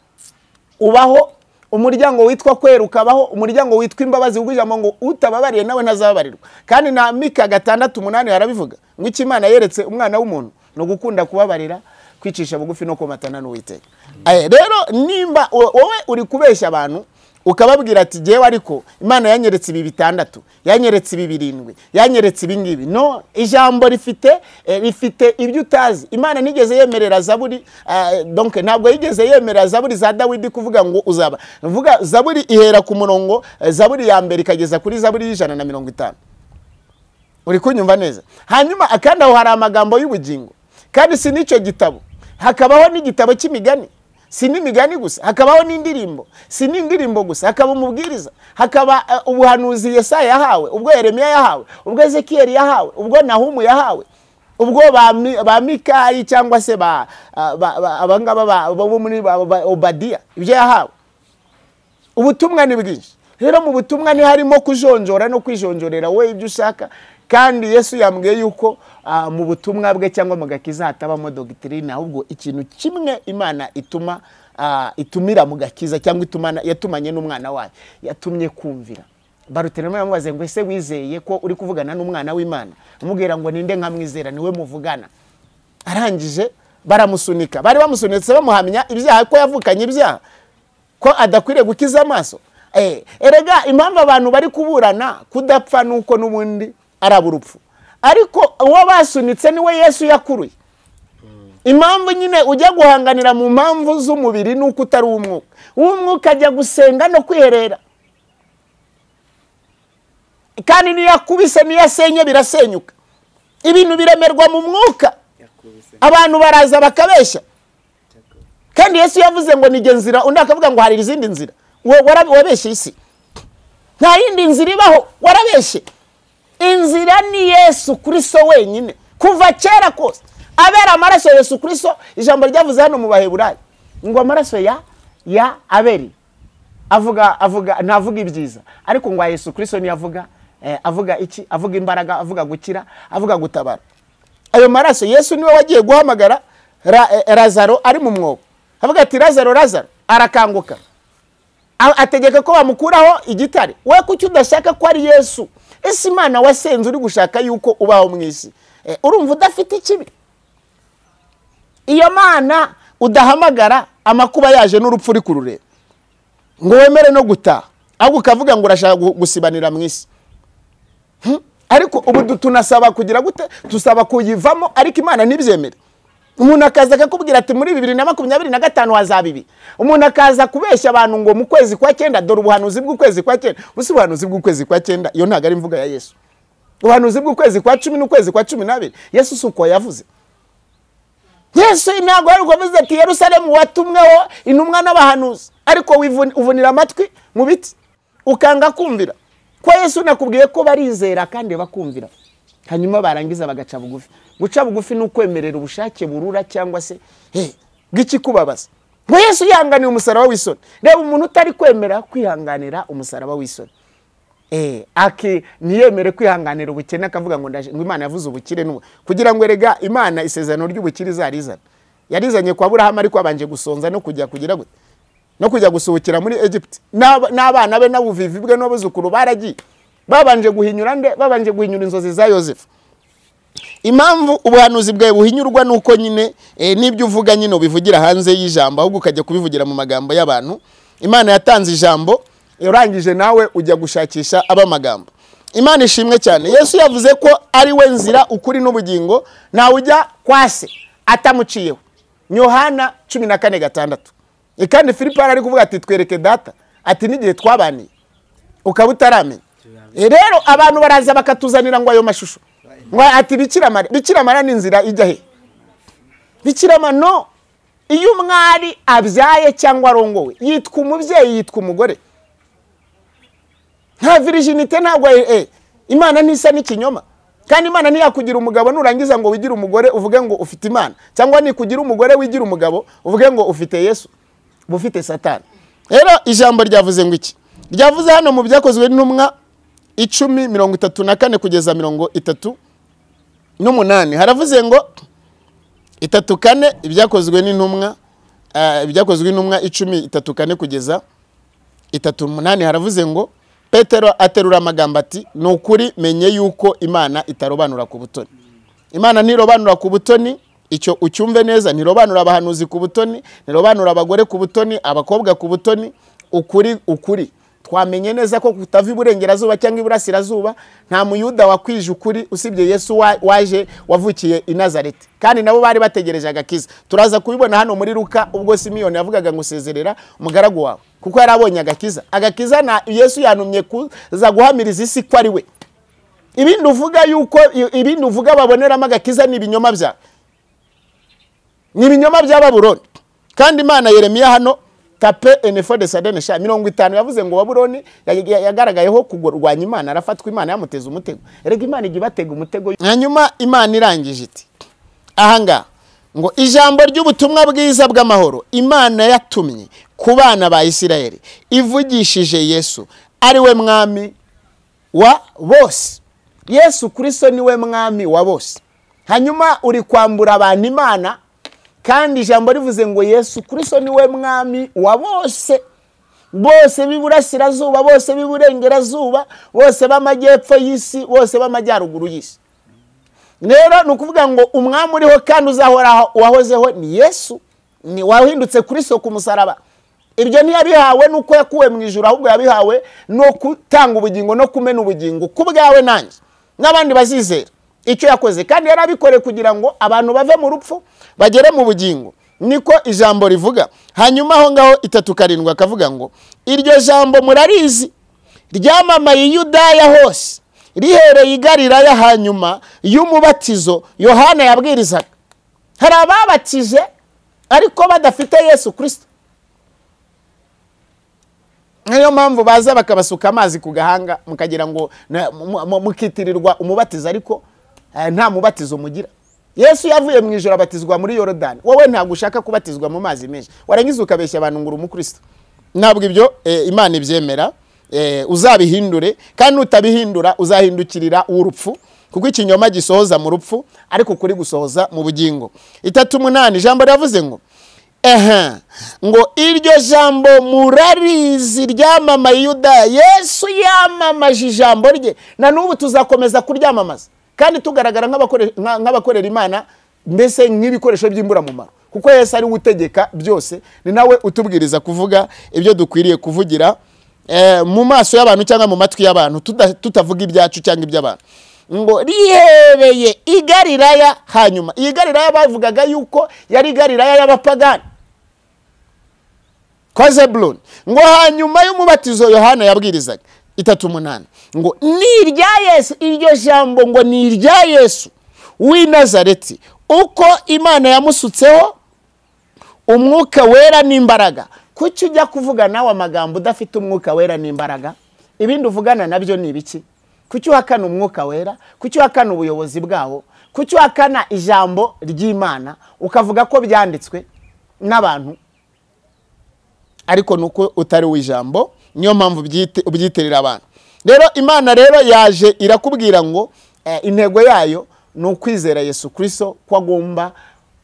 ubaho, umuryango witwa kweruka abaho, umuryango witwa imbabazi ugujamo ngo utababariye nawe ntazababarirwa. Kandi na Mika 6:8 harabivuga ngo iki Imana yeretse umwana w'umuntu no gukunda kubabarira, kwicisha bugufi no komatana n'Uwiteka. Rero nimba wowe uri kubeshya abantu ukababwira ati jewe ariko Imana yanyeretse ibi 6, yanyeretse ibi 7, yanyeretse ibi ngibi, no, ijambo rifite ibyo utazi. Imana nigeze yemerera Zaburi, donc ntabwo yigeze yemerera Zaburi za Dawidi kuvuga ngo uzaba. Vuga Zaburi ihera ku murongo, Zaburi ya mbere ikageza kuri Zaburi 150. Uri kunyumva neza? Hanyuma akanda aho hari amagambo y'ubugingo. Kandi si nico gitabo, hakabaho n'igitabo cy'imigani. Si n'imigani gusa, hakabaho n'indirimbo. Si n'indirimbo gusa, hakaba umubwiriza, hakaba ubuhanuzi Yesaya yahawe, ubwo Yeremiya yahawe, ubwo Ezekiyeli yahawe, ubwo Nahumu yahawe, ubwo ba Mikayi cyangwa se abangaba bo muri Obadiya ibyo yahawe. Ubutumwa ni bwinshi. Rero mu butumwa ni harimo kujonjora no kwijonjorera we ibyo ushaka. Kandi Yesu yambwiye yuko mu butumwa bwe cyangwa mu gakiza hatabamo doctrine, ahubwo ikintu kimwe Imana itumira mu gakiza cyangwa yatumanye n'umwana wayo, yatumye kumvira. Barutelema yamubaze ngo ese wizeye ko uri kuvugana n'umwana w'Imana? Umubwira ngo ninde nkamwizera, niwe muvugana. Arangije baramusunika, bari bamusunitse bamuhamya ibyaha ko yavukanye ibyaha, ko adakwiriye gukiza amaso. Erega impamvu abantu bari kuburana kudapfa nuko n'ubundi araburupfu, ariko uwo basunitse niwe Yesu yakuruye. Impamvu nyine ujya guhanganira mu mpamvu z'umubiri nuko utari umwuka. Umwuka ajya gusenga no kwiherera, kandi niyakubise niyasenye birasenyuka. Ibintu biremerwa mu mwuka, abantu baraza bakabeshya. Kandi Yesu yavuze ngo nige nzira, undi akavuga ngo hari izindi nzira. Wabeshye isi, nta yindi nzira ibaho, warabeshye. Inzira ni Yesu Kristo wenyine kuva kera kose. Abera amaraso Yesu Kristo, ijambo ryavuze hano mu Baheburayo ngo amaraso ya Abeli ntavuga ibyiza, ariko ngo Yesu Kristo ni avuga iki? Avuga imbaraga, avuga gukira, avuga gutabara. Ayo maraso Yesu niwe wagiye guhamagara Lazaro ari mu mwobo, avuga ati Lazaro arakanguka, ategeka ko bamukuraho igitare. We kuki udashaka ko ari Yesu? Ese Imana wasenze uri gushaka yuko ubaho mu isi, urumva udafite ikibi? Iyo Mana udahamagara amakuba yaje n'urupfu uri kurureba ngo wemere no gutaha, ahubwo ukavuga ngo urashaka gusibanira mu isi. ariko ubu tunasaba kugira gute, tusaba kuyivamo ariko Imana ntibyemere. Umuntu akaza akakubwira ati muri 2025 hazaba ibi, umuntu akaza kubeshya abantu ngo mu kwezi kwa 9 dore ubuhanuzi bw'ukwezi kwa 9. Busi ubuhanuzi bw'ukwezi kwa 9 iyo ntago ari imvuga ya Yesu. Ubuhanuzi bw'ukwezi kwa 10 n'ukwezi kwa 12 Yesu suko yavuze. Yesu ntago ari kuvuze ati Yerusalemu watumweho intumwa n'abahanuzi, ariko uvunira amatwi mu biti ukanga kumvira. Kwa Yesu nakubwiye ko barizera kandi bakumvira, hanyuma barangiza bagaca bugufi. Guca bugufi n'ukwemerera ubushake burura cyangwa se bw'iki kubabaza. Ngo Yesu yihanganiye umusaraba w'isoni. Reba umuntu utari kwemera kwihanganira umusaraba w'isoni, niyemere kwihanganira ubukene akavuga ngo Imana yavuze ubukire n'ubu kugira ngo erega Imana isezerano ry'ubukire izarizana. Yarizanye kwa Aburahamu ariko abanje gusonza no kujya kugira gute, no kujya gusohokera muri Egypt. N'abana be n'abuvivi bwe n'abuzukuru baragiye babanje guhinyura inzozi za Yosefu. Impamvu ubuhanuzi bwawe buhinyurwa nuko nyine nibyo uvuga nyine ubivugira hanze y'ijambo ahubwo ukajya kubivugira mu magambo y'abantu. Imana yatanze ijambo, urangije nawe ujya gushakisha abamagambo. Imana ishimwe cyane. Yesu yavuze ko ari we nzira ukuri n'ubugingo, nawe ujya kwase atamuciyeho. Yohana 14:6. Kandi Filipo ari kuvuga ati twereke data, ati n'igihe twabaniye ukaba utaramenya. Rero abantu baraza bakatuzanira ngo ayo mashusho, ngo ati Bikira Mariya n'inzira ijya he? Bikira Mariya no, iyo umwari abyaye cyangwa arongowe yitwa umubyeyi, yitwa umugore. Nta virginite ntabwo Imana ntisa n'ikinyoma. Kandi Imana ntiyakugira umugabo nurangiza ngo wigira umugore uvuge ngo ufite Imana, cyangwa nikugira umugore wigira umugabo uvuge ngo ufite Yesu, bufite Satani. Rero ijambo ryavuze ngo iki? Ryavuze hano mu byakozwe n'intumwa 10:34 kugeza 38 haravuze ngo 34 ibyakozwe n'intumwa 10:34 kugeza 38 haravuze ngo Petero aterura amagambo ati nukuri menye yuko Imana itarobanura ku butoni. Imana ntirobanura ku butoni, icyo ucyumve neza. Ntirobanura abahanuzi ku butoni, ntirobanura abagore ku butoni, abakobwa ku butoni. Ukuri twamenye neza ko kutava iburengerazuba cyangwa iburasirazuba nta muyuda wakwije ukuri usibye Yesu waje wavukiye i Nazareti, kandi nabo bari bategereje agakiza. Turaza kubibona hano muri Luka ubwo Simiyoni yavugaga ngo sezerera umugaragu wawe kuko yarabonye agakiza. Agakiza na Yesu yanumye kuza guhamiriza isi ko ari we. Ibindi uvuga baboneramo agakiza ni ibinyoma bya Babuloni. Kandi Imana Yeremiya hano tape enfo de Sadene 50 yavuze ngo Babuloni yagaragayeho kugurwanya Imana, arafatwa Imana yamuteza umutego. Erega Imana igibatega umutego. Hanyuma Imana irangije iti ahanga ngo ijambo ry'ubutumwa bwiza bw'amahoro Imana yatumye ku bana ba Isirayeli ivugishije Yesu ari we mwami wa bose. Yesu Kristo ni we mwami wa bose. Hanyuma uri kwambura abantu Imana, kandi ijambo rivuze ngo Yesu Kristo ni we mwami wa bose. Bose b'iburasirazuba, bose b'iburengerazuba, bose b'amajyepfo y'isi, bose b'amajyaruguru y'isi. Rero nukuvuga ngo umwami uriho kandi uzahora wahozeho ni Yesu, ni wahindutse Kristo ku musaraba. Ibyo ntiyabihawe nuko yakuwe mu ijuru, ahubwo yabihawe no gutanga ubugingo no kumena ubugingo kubwawe nanjye n'abandi bazizera icyo yakoze. Kandi yarabikore kugira ngo abantu bave mu rupfu bagere mu bugingo, niko ijambo rivuga. Hanyuma aho ngaho 3:7 akavuga ngo iryo jambo murarizi ryamamaye i Yudaya hose rihereye i Galilaya hanyuma y'umubatizo Yohana yabwirizaga. Hari ababatije ariko badafite Yesu Kristo, niyo mpamvu baza bakabasuka amazi ku gahanga mukagira ngo mukitirirwa umubatizo ariko nta mubatizo mugira. Yesu yavuye mu ijoro abatizwa muri Yorodani, wowe ntabwo ushaka kubatizwa mu mazi menshi, warangiza ukabeshya abantu ngo uri umukristo. Ntabwo ibyo Imana ibyemera. Uzabihindure, kandi utabihindura uzahindukirira urupfu, kuko ikinyoma gisohoza mu rupfu ariko kuri gusohoza mu bugingo. 3:8 ijambo ryavuze ngo ngo iryo jambo murarizi ryamamaye i Yudaya. Yesu yamamaje ijambo rye, na n'ubu tuzakomeza kuryamamaza kandi tugaragara nk'abakorera Imana, mbese nk'ibikoresho by'imburamumaro, kuko Yesu ari utegeka byose, ni nawe utubwiriza kuvuga ibyo dukwiriye kuvugira mu maso y'abantu cyangwa mu matwi y'abantu, tutavuga ibyacu cyangwa iby'abantu. ngo rihereye i Galilaya. Hanyuma iyi Galilaya bavugaga yuko yari Galilaya y'abapagani kwa Zebuloni. Ngo hanyuma y'umubatizo Yohana yabwirizaga 3:8 ngo ni irya Yesu, iryo jambo ngo ni irya Yesu w'i Nazareti, uko Imana yamusutseho umwuka wera n'imbaraga. Kuki ujya kuvuga nawe amagambo udafite umwuka wera n'imbaraga? Ibindi uvugana nabyo ni ibiki? Kuki uhakana umwuka wera? Kuki uhakana ubuyobozi bwawo? Kuki uhakana ijambo ry'Imana ukavuga ko byanditswe n'abantu ariko nuko utari w'ijambo? Niyo mpamvu ubyiterera abantu. Rero Imana rero yaje irakubwira ngo intego yayo ni ukwizera Yesu Kristo, ko agomba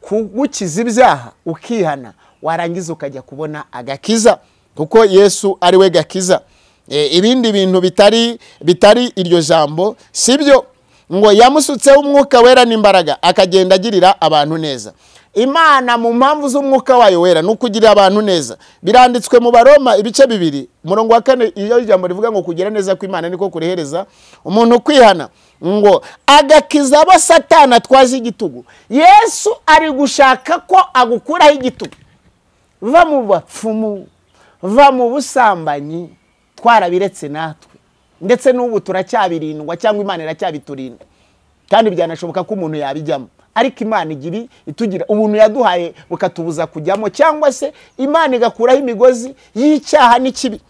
kugukiza ibyaha ukihana, warangiza ukajya kubona agakiza, kuko Yesu ari we gakiza. Ibindi bintu bitari iryo jambo sibyo. Ngo yamusutseho umwuka wera n'imbaraga akagenda agirira abantu neza. Imana mu mpamvu z'umwuka wayo wera no kugirira abantu neza biranditswe mu Baroma ibice 2 umurongo wa 4. Iyo jambo rivuga ngo kugira neza kw'Imana niko kurehereza umuntu kwihana, ngo agakiza abo Satani atwaje igitugu. Yesu ari gushaka ko agukuraho igitugu. Va mu bapfumu, va mu busambanyi, twarabiretse natwe, ndetse n'ubu turacyabirindwa cyangwa Imana iracyabiturinda, kandi byanashoboka ko umuntu yabijyamo. Ariko Imana igiri itugira ubuntu yaduhaye bukatubuza kujyamo, cyangwa se Imana igakuraho imigozi y'icyaha n'ikibi.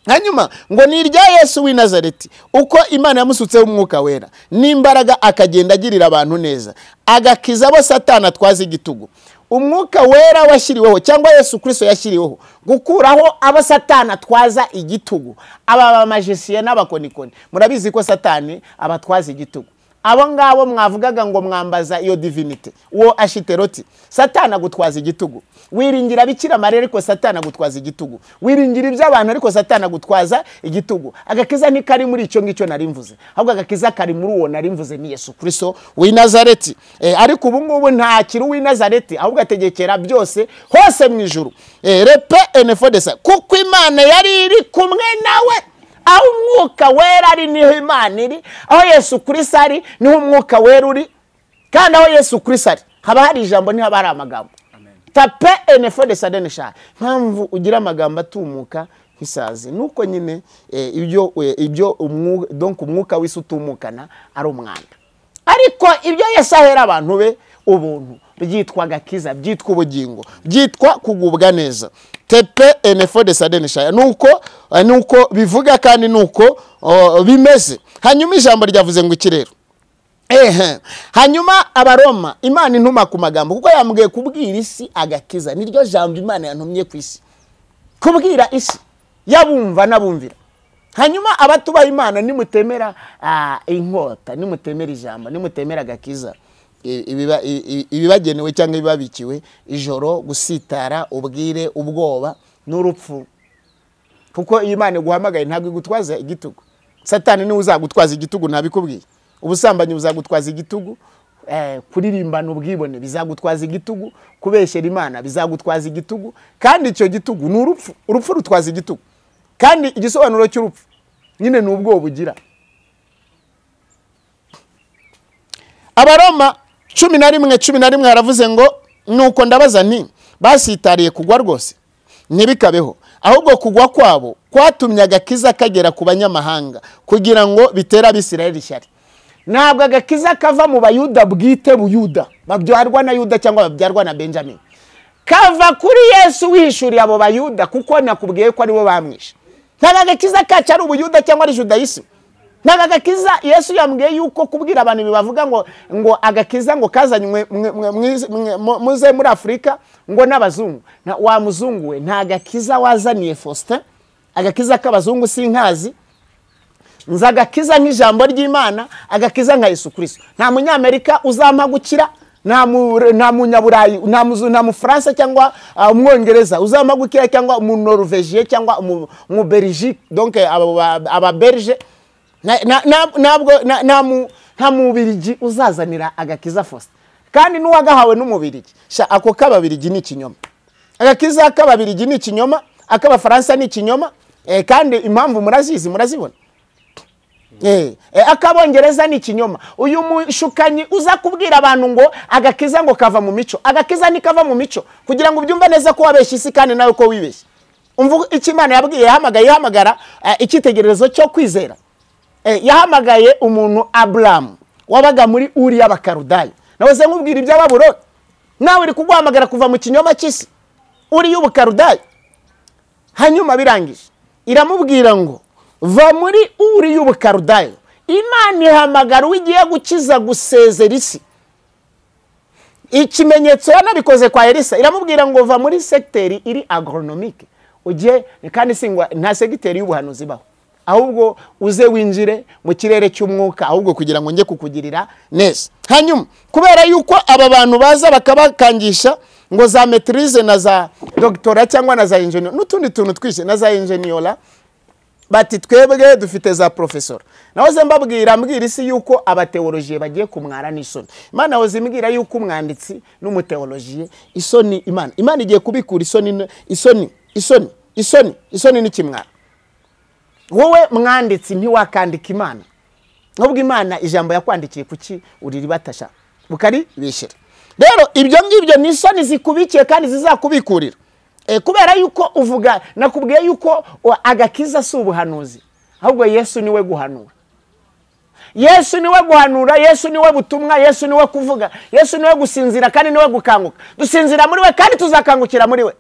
Hanyuma ngo ni irya Yesu w'i Nazareti, uko Imana yamusutseho umwuka wera n'imbaraga akagenda agirira abantu neza, agakiza abo Satani atwaza igitugu. Umwuka wera washyiriweho cyangwa Yesu Kristo yashyiriweho gukuraho abo Satani atwaza igitugu, aba magician n'abakonikoni. Murabizi ko Satani abatwaza igitugu. Abo ngabo mwavugaga ngo mwambaza iyo divinity, uwo Ashiteroti, Satani agutwaza igitugu. Wiringira Bikira Mariya ariko Satani agutwaza igitugu. Wiringira iby'abantu ariko Satani agutwaza igitugu. Agakiza ntikari muri icyo ngicyo nari mvuze, ahubwo agakiza kari muri uwo nari mvuze, ni Yesu Kristo w'i Nazareti. Ariko ubu ngubu nta kiri w'i Nazareti, ahubwo ategekera byose hose mu ijuru. Repe enefodesa, kuko Imana yari iri kumwe nawe. Aho umwuka wera ari niho Imana iri, aho Yesu Kristo ari niho umwuka wera uri, kandi aho Yesu Kristo ari haba hari ijambo, niho haba hari amagambo. Tape enefode sadenesha. Mpamvu ugira amagambo atumuka nk'isazi nuko nyine ibyo donc umwuka w'Isi utumukana ari umwanda. Ariko ibyo Yesu ahera abantu be ubuntu byitwa agakiza, byitwa ubugingo, byitwa kugubwa neza. Tepe enefode sadenesha nuko bivuga kandi nuko bimeze. Hanyuma ijambo ryavuze ngo iki rero? Hanyuma Abaroma, Imana intuma ku magambo, kuko yambwiye kubwira isi agakiza. Niryo jambo Imana yantumye ku isi, kubwira isi yabumva nabumvira. Hanyuma abatubaha Imana nimutemera inkota, nimutemera ijambo, nimutemera agakiza, ibibagenewe cyangwa ibibabikiwe, ijoro, gusitara, ubwire, ubwoba n'urupfu. Kuko Imana guhamagaye ntabwo igutwaza igitugu. Satani niwe uzagutwaza igitugu, ntabikubwiye. Ubusambanyi buzagutwaza igitugu, kuririmbana ubwibone bizagutwaza igitugu, kubeshyera Imana bizagutwaza igitugu, kandi icyo gitugu ni urupfu. Urupfu rutwaza igitugu, kandi igisobanuro cy'urupfu nyine ni ubwoba ugira. Abaroma 11:11 haravuze ngo nuko ndabaza nti basitariye kugwa rwose? Ntibikabeho, ahubwo kugwa kwabo kwatumye agakiza kagera ku banyamahanga, kugira ngo bitera Abisirayeli ishyari. Ntabwo agakiza kava mu Bayuda bwite, Buyuda babyarwa na Yuda cyangwa babyarwa na Benjamin, kava kuri Yesu wihishuriye abo Bayuda, kuko nakubwiye ko ari bo bamwishe. Ntabwo agakiza kacu ari Ubuyuda cyangwa ari Judayisme. Ntabwo agakiza Yesu yambwiye yuko kubwira abantu bibavuga ngo agakiza ngo kazanywe muze muri Afrika ngo n'abazungu. Wa muzungu we, nta gakiza wazaniye Faustin. Agakiza k'abazungu sinkazi. Nza agakiza nk'ijambo ry'Imana, agakiza nka Yesu Kristo. Nta munyamerika uzampa gukira, nta munyaburayi, nta mufaransa cyangwa umwongereza uzampa gukira, cyangwa umunorvegien cyangwa umubelgique, donc aba belge. Nta mubirigi uzazanira agakiza Faustin, kandi n'uwagahawe n'umubirigi. Ako kababirigi ni ikinyoma. Agakiza k'ababirigi ni ikinyoma, ak'abafaransa ni ikinyoma, kandi impamvu murazizi, murazibona. akabongereza ni ikinyoma. Uyu mushukanyi uza kubwira abantu ngo agakiza ngo kava mu mico, agakiza ntikava mu mico, kugira ngo ubyumve neza ko wabeshye isi kandi nawe ko wibeshye. Umva icyo Imana yabwiye, yahamagara icyitegererezo cyo kwizera. Yahamagaye umuntu Abraham wabaga muri Uri y'Abakarudayo. Nawe se nkubwira ibya Babuloni, nawe uri kuguhamagara kuva mu kinyoma cy'isi Uri y'Ubukarudayo. Hanyuma birangije iramubwira ngo va muri Uri y'Ubukarudayo. Imana ihamagara ugiye gukiza gusezera isi. Ikimenyetso yanabikoze kwa Elisa, iramubwira ngo va muri secteur iri agronomique uje, kandi singwa nta segiteri y'ubuhanuzi baho, ahubwo uze winjire mu kirere cy'umwuka, ahubwo kugira ngo nge kukugirira neza. Hanyuma kubera yuko aba bantu baza bakabakangisha ngo za maîtrise na za doctorat cyangwa na za ingenieur n'utundi tuntu twishe na za ingenieur, bati twebwe dufite za professor. Nahoze mbwira isi yuko abateologiye bagiye kumwara n'isoni. Imana hoze imbwira yuko umwanditsi n'umuteologiye isoni Imana igiye kubikura isoni n'ikimwara. Wowe mwanditsi ntiwakandika Imana, ahubwo Imana ijambo yakwandikiye kuki uriri batasha bukari bishira. Rero ibyo ngibyo ni isoni zikubikiye kandi zizakubikurira. Kubera yuko uvuga, nakubwiye yuko agakiza si ubuhanuzi, ahubwo Yesu niwe guhanura. Yesu niwe guhanura, Yesu niwe butumwa, Yesu niwe kuvuga, Yesu niwe gusinzira kandi niwe gukanguka. Dusinzira muri we kandi tuzakangukira muri we.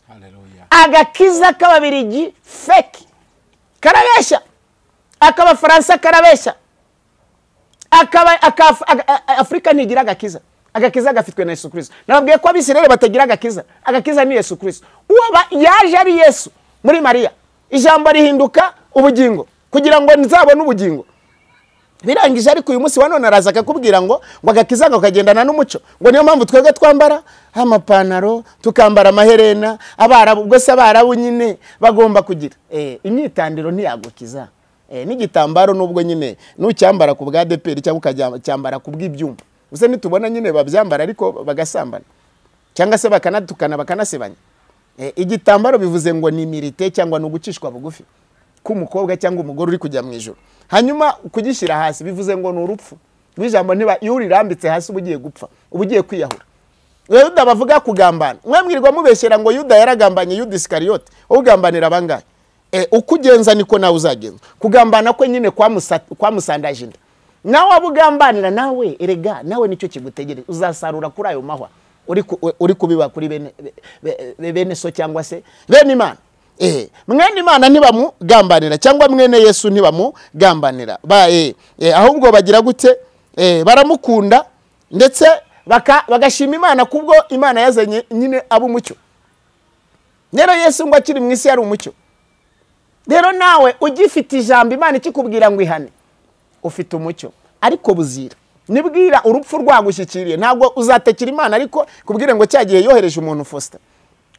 Haleluya. Agakiza k'Ababirigi fake karabesha, ak'Abafaransa karabesha, Afrika ntigira agakiza. Agakiza gafitwe na Yesu Kristo. Nababwiye ko Abisirayeli batagira agakiza. Agakiza ni Yesu Kristo. Uwaba yaje ari Yesu muri Mariya, ijambo rihinduka ubugingo kugira ngo nzabone ubugingo. Birangije ariko uyu munsi wanone araza akakubwira ngo agakiza ngo kagendana n'umuco, ngo niyo mpamvu twebwe twambara amapantaro tukambara amaherena. Abarabu ubwo se abarabu nyine bagomba kugira imyitandiro ntiyagukiza. N'igitambaro nubwo nyine n'ucyambara ku bwa DPR cyangwa ukacyambara ku bw'ibyumba, uze nitubona nyine babyambara ariko bagasambana cyangwa se bakanatukana bakanasebanya. Igitambaro bivuze ngo ni milite cyangwa no gucishwa bugufi k'umukobwa cyangwa umugore uri kujya mu ijuru. Hanyuma kugishyira hasi bivuze ngo ni urupfu. Bijambo niba iyo rirambitse hasi ubugiye gupfa, ubugiye kwiyahura. Yuda bavuga kugambana, mwemwirwa mubeshyera ngo Yuda yaragambanye Yuda Iskariote, ugambanira abangahe? Ukugenza niko nawe uzagenza. Kugambana kwe nyine kwa musandaje inda. Nawe abugambanira nawe erega nawe nicyo kigutegereza, uzasarura kuri ayo mahwa uri kubiba kuri bene so cyangwa se bene Imana. Mwene Imana ntibamugambanira cyangwa mwene Yesu ntibamugambanira. Ahubwo bagira gute? Baramukunda ndetse bagashima Imana kubwo Imana yazanye nyine abumucyo. Rero Yesu ngo akiri mu isi yari umucyo. Rero nawe ugifite ijambo Imana ikikubwira ngo ihane, ufite umucyo ariko buzira. Nibwira urupfu rwagushyikiriye ntabwo uzatekera Imana, ariko kubwire ngo cyagiye yohereje umuntu Faustin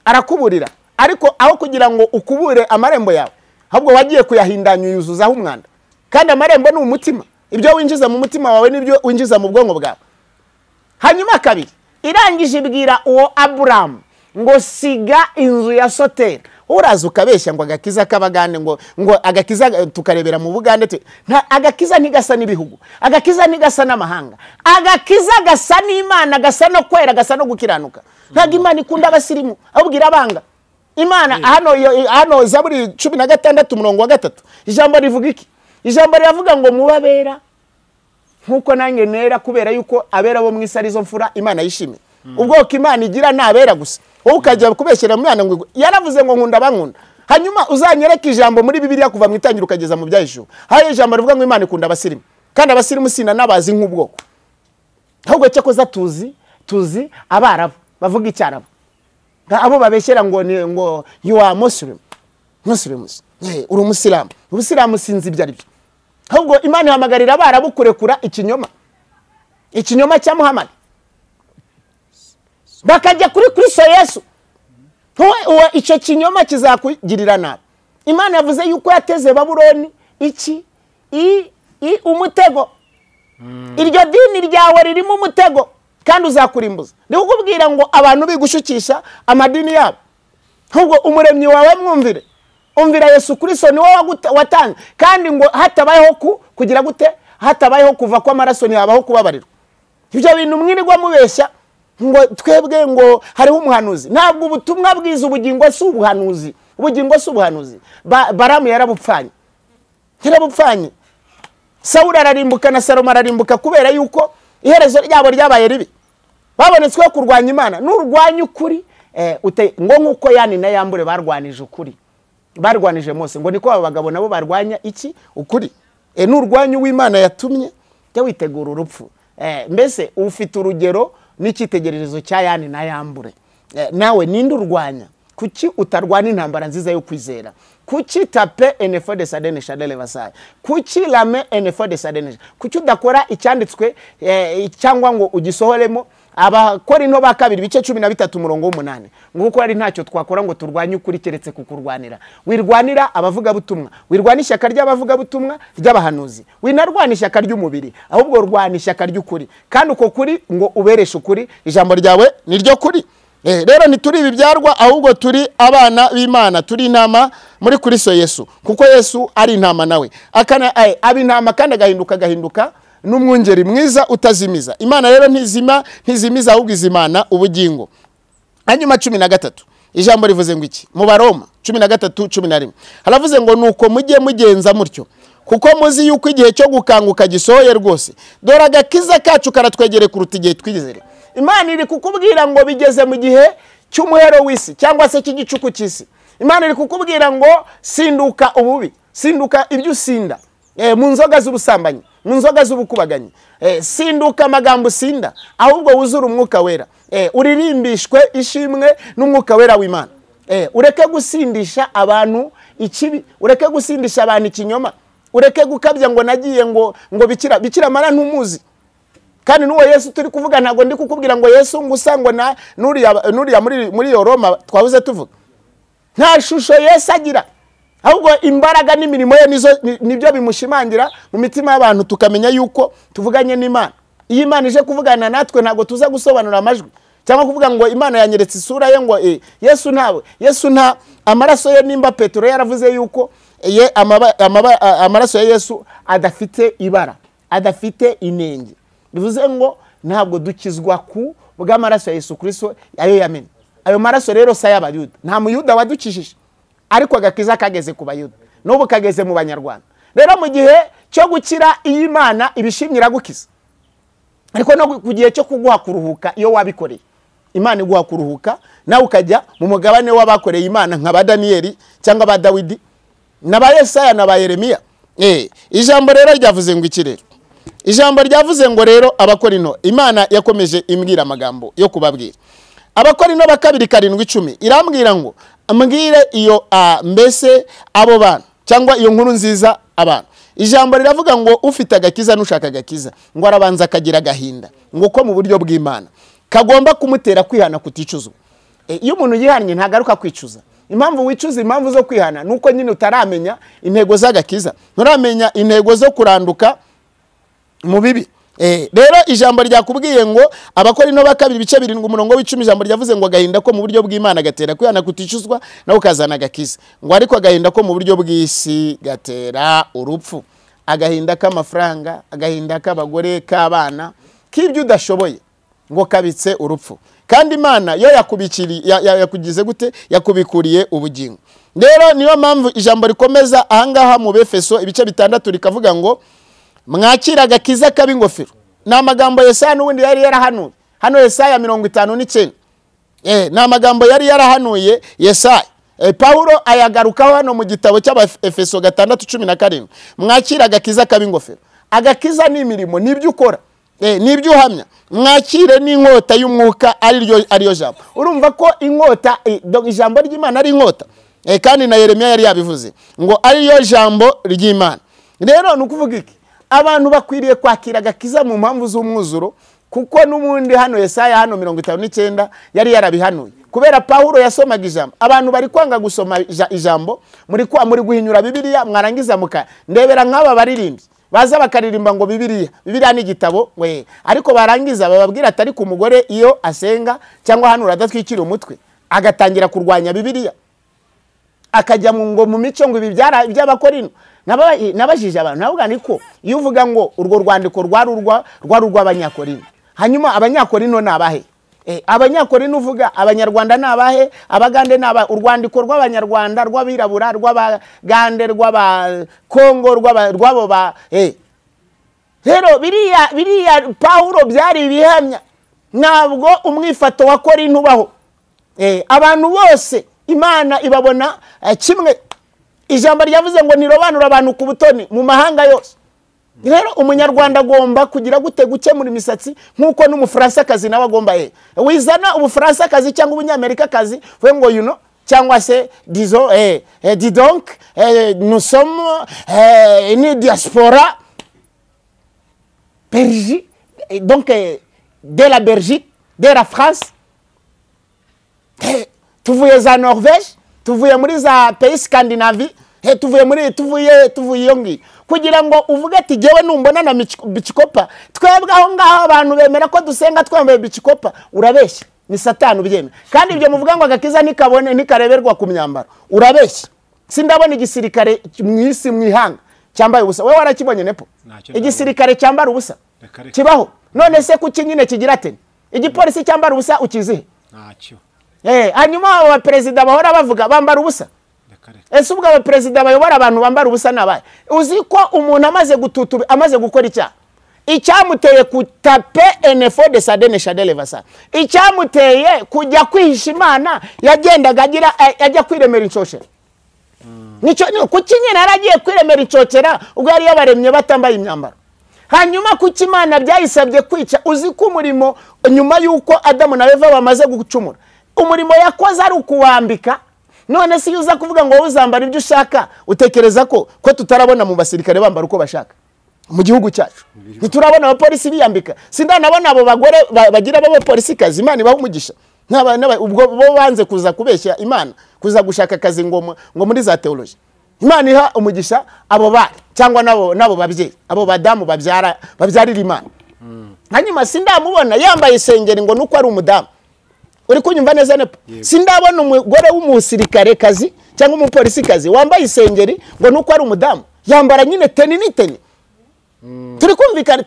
arakuburira, ariko aho kugira ngo ukubure amarembo yawe, ahubwo wagiye kuyahindanya yuzuzaho umwanda. Kandi amarembo ni umutima, ibyo winjiza mu mutima wawe nibyo winjiza mu bwonko bwawe. Hanyuma kabiri irangije ibwira uwo Abraham ngo siga inzu ya Sotera. Uraza ukabeshya ngo agakiza kabagane ngo agakiza tukarebera mu Bugande. Agakiza ntigasa n'ibihugu, agakiza ntigasa n'amahanga, agakiza gasa n'Imana, gasa no kwera, gasa no gukiranuka. Ntabwo Imana ikunda abasirimu abubwira abanga. Imana hano Zaburi 16:3 ijambo rivuga iki? Ijambo riravuga ngo mubabera nkuko nange nera, kubera yuko abera bo mwisi arizo mfura Imana yishimiye. Ubwoko Imana igira nabera gusa, wowe ukajya kubeshyera mu Imana ngo yaravuze ngo nkunda bankunda. Hanyuma uzanyereka ijambo muri Bibiliya kuva mu itangira ukageza mu Byahishuwe, hari ijambo rivuga ngo Imana ikunda abasirimu, kandi abasirimu sina nabazi nk'ubwoko. Ahubwo cyakoza tuzi Abarabu bavuga icyarabu, abo babeshyera ngo you are Muslims, uri Umusilamu. Ubusilamu sinzi ibyo ari byo. Ahubwo Imana ihamagarira Abarabu kurekura ikinyoma cya Muhammad, bakajya kuri Kristo Yesu. Uwo icyo kinyoma kizakugirira nabi. Imana yavuze yuko yateze Babuloni umutego. Iryo dini ryawe ririmo umutego kandi uzakurimbuza. Ndi kukubwira ngo abantu bigushukisha amadini yabo, ahubwo umuremyi wawe mwumvire, umvira Yesu Kristo ni wowe watanze, kandi ngo hatabayeho kugira gute, hatabayeho kuva kwa maraso ntihabaho kubabarirwa. Ibyo bintu mwirirwa mubeshya ngo twebwe ngo hariho umuhanuzi. Ntabwo ubutumwa bwiza ubugingo si ubuhanuzi, ubugingo si ubuhanuzi. Baramu yarabupfanye, yarabupfanye. Sawuli ararimbuka na Salomo ararimbuka kubera yuko iherezo ryabo ryabaye ribi. Babonetswe kurwanya Imana. N'urwanya ukuri ngo nkuko Yani na Yambure barwanije ukuri, barwanije Mose, ngo niko aba bagabo nabo barwanya iki ukuri. N'urwanya w'Imana yatumye cyo witegura urupfu. Mbese ufite urugero n'ikitegererezo cya Yani na Yambure. Nawe ninde urwanya? Kuki utarwana intambara nziza yo kwizera? Kuki tape enfant de Sadene Chadele Vasaye? Kuki lame enfant de Sadene? Kuki udakora icyanditswe cyangwa ngo ugisohoremo Abakorinto ba 2 bice 13:8 nguko ari ntacyo twakora ngo turwanye ukuri keretse kukurwanira. Wirwanira abavuga butumwa, wirwana ishyaka ry'abavuga butumwa ry'abahanuzi, winarwana ishyaka ry'umubiri, ahubwo rwana ishyaka ry'ukuri, kandi uko kuri ngo ubereshe ukuri. Ijambo ryawe ni ryo kuri. Rero ntituri ibibyarwa, ahubwo turi abana b'Imana, turi intama muri Kristo Yesu, kuko Yesu ari intama nawe aba intama kandi agahinduka n'umwungeri mwiza utazimiza. Imana rero ntizimiza, ahubwo izimana ubugingo. Hanyuma 13 ijambo rivuze ngo iki mu Baroma 13:11 haravuze ngo nuko mujye mugenza mutyo, kuko muzi yuko igihe cyo gukanguka gisohoye rwose, dore agakiza kacu karatwegere kuruta igihe twizere. Imana iri kukubwira ngo bigeze mu gihe cy'umuhero w'isi cyangwa se cy'igicuku cy'isi. Imana iri kukubwira ngo sinduka ububi, sinduka ibyo usinda, mu nzoga z'ubusambanyi, mu nzoga z'ubukubaganyi, sinduka amagambo sinda, ahubwo wuzura umwuka wera, uririmbishwe ishimwe n'umwuka wera w'Imana. Ureke gusindisha abantu ikibi, ureke gusindisha abantu ikinyoma, ureke gukabya ngo nagiye ngo bikira mara ntumuzi. Kandi nuwo Yesu turi kuvuga, ntago ndi kukubwira ngo Yesu ngusango na nuriya muri Roma twabuze tuvuga. Nta shusho Yesu agira, ahubwo imbaraga n'imirimo ye nibyo bimushimangira mu mitima y'abantu, tukamenya yuko tuvuganye n'Imana. Iyi Imana ije kuvugana natwe, ntago tuza gusobanura amajwi cyangwa kuvuga ngo Imana yanyeretse isura ye ngo Yesu nta amaraso ye, nimba Petero yaravuze yuko amaraso ya Yesu adafite ibara, adafite inenge, bivuze ngo ntabwo dukizwa ku bw'amaraso ya Yesu Kristo ayo yamene. Ayo maraso rero sa y'Abayuda, nta muyuda wadukishije, ariko agakiza kageze ku Bayuda, n'ubu kageze mu Banyarwanda. Rero mu gihe cyo gukira iyi Imana ibishimira gukiza, ariko no ku gihe cyo kuguha kuruhuka iyo wabikoreye, Imana iguha kuruhuka nawe ukajya mu mugabane w'abakoreye Imana nka ba Daniyeli cyangwa ba Dawidi na ba Yesaya na ba Yeremiya. Ijambo rero ryavuze ngo iki rero? Ijambo ryavuze ngo rero Abakorinto, Imana yakomeje imbwira amagambo yo kubabwira. Abakorinto ba 2:7-10 irambwira ngo ambwire iyo mbese abo bana cyangwa iyo nkuru nziza abantu. Ijambo riravuga ngo ufite agakiza nushaka agakiza ngo arabanza akagira agahinda, ngo ko mu buryo bw'Imana kagomba kumutera kwihana kuticuzwa. Iyo umuntu yihannye ntagaruka kwicuza. Impamvu wicuza, impamvu zo kwihana nuko nyine utaramenya intego z'agakiza, nturamenya intego zo kuranduka mu bibi. Rero ijambo ryakubwiye ngo Abakorinto ba 2:7 ijambo ryavuze ngo agahinda ko mu buryo bw'Imana gatera kwihana kuticuzwa, nawe ukazana agakiza. Ngo ariko agahinda ko mu buryo bw'isi gatera urupfu. Agahinda k'amafaranga, agahinda k'abagore, k'abana, k'ibyo udashoboye, ngo kabitse urupfu. Kandi Imana yo yakugize gute? Yakubikuriye ubugingo. Rero niyo mpamvu ijambo rikomeza ahangaha mu Befeso ibice 6 rikavuga ngo mwakira agakiza kab'ingofero. Ni amagambo Yesaya n'ubundi yari yarahanuye. Hano Yesaya 59. Ni amagambo yari yarahanuye Yesaya. Paulo ayagarukaho hano mu gitabo cy'Abefeso 6:17. Mwakira agakiza kab'ingofero. Agakiza ni imirimo, nibyo ukora, nibyo uhamya. Mwakire n'inkota y'umwuka ariyo jambo. Urumva ko inkota, ijambo ry'Imana ari inkota. Kandi na Yeremiya yari yabivuze ngo ariyo jambo ry'Imana. Rero nukuvuga iki? Abantu bakwiriye kwakira agakiza mu mpamvu z'umwuzuro, kuko n'ubundi hano Yesaya hano 59 yari yarabihanuye. Kubera Paulo yasomaga ijambo, abantu bari kwanga gusoma ijambo, muri guhinyura Bibiliya, mwarangiza muka ndebera nk'aba baririmbyi baza bakaririmba ngo Bibiliya ni igitabo we, ariko barangiza bababwira atari ku mugore iyo asenga cyangwa hano adatwikira umutwe agatangira kurwanya Bibiliya. akajya mu mico ngo ibi by'abakorino. Nabajije abantu navuga niko iyo uvuga ngo urwo rwandiko rwari urw'abanyakorino, hanyuma abanyakorino nabahe? Abanyakorino uvuga abanyarwanda nabahe? Abagande nabahe? Urwandiko rw'abanyarwanda, rw'abirabura, rw'abagande, rw'abakongo, rw'abo ba rero biriya Pawulo byari ibihamya, ntabwo umwifato wa Korinto ubaho. Abantu bose Imana ibabona kimwe. Ijambo ryavuze ngo nirobanura abantu ku butoni mu mahanga yose. Rero umunyarwanda agomba kugira gute gukemura imisatsi nkuko n'umufaransa nawe agomba wizana ubufaransa cyangwa ubunyamerika we ngo you know cyangwa se disons dis donc nous sommes une diaspora Belgique, donc de la Belgique, de la France, tuvuye za Norvège, tuvuye muri za pays Scandinavie, tuvuye yongi kugira ngo uvuge ati jewe numbona na bicikopa twebwe aho ngaho abantu bemera ko dusenga twambaye bicikopa, urabeshya, ni satani ubyemera. Kandi ibyo muvuga ngo agakiza nikareberwa ku myambaro, urabeshya. Sindabona igisirikare mwisi mwihanga cyambaye ubusa. Wewe warakibonye nepo? Igisirikare cyambara ubusa kibaho? None se kuki nyine kigira ate? Igipolisi cyambara ubusa ukizihe? Ntacyo. Hanyuma aba perezida bahora bavuga bambara ubusa. Ese ubwo aba perezida bayobora abantu bambara ubusa nabaye? Uzi ko umuntu amaze gukora icyaha, icyamuteye kutape enfo de sadene shadele vasa, icyamuteye kujya kwihisha Imana, yagendaga ajya kwiremera inshokera. Nico kuki nyine aragiye kwiremera inshokera ubwo yari yabaremye batambaye imyambaro. Hanyuma kuki Imana byayisabye kwica? Uzi ko umurimo nyuma yuko Adamu na Eva bamaze gucumura, umurimo yakoze ari ukuwambika. None si uza kuvuga ngo uzambara ibyo ushaka, utekereza ko tutarabona mu basirikare bambara uko bashaka mu gihugu cyacu? Ntiturabona abapolisi biyambika? Sindanabona abo bagore bagira abapolisi kazi. Imana ibaho umugisha. Ubwo bo banze kuza kubeshya Imana, kuza gushaka akazi ngo muri za theology. Imana iha umugisha abo bari cyangwa nabo babyeyi, abo badamu babyarira Imana. Hanyuma sindamubona yambaye isengeri ngo nuko ari umudamu. Uri kunyumva neza nepo? Sindabona umugore w'umusirikare kazi cyangwa umupolisi kazi wambaye isengeri ngo nuko ari umudamu. Yambara nyine teni. Turi kumvikana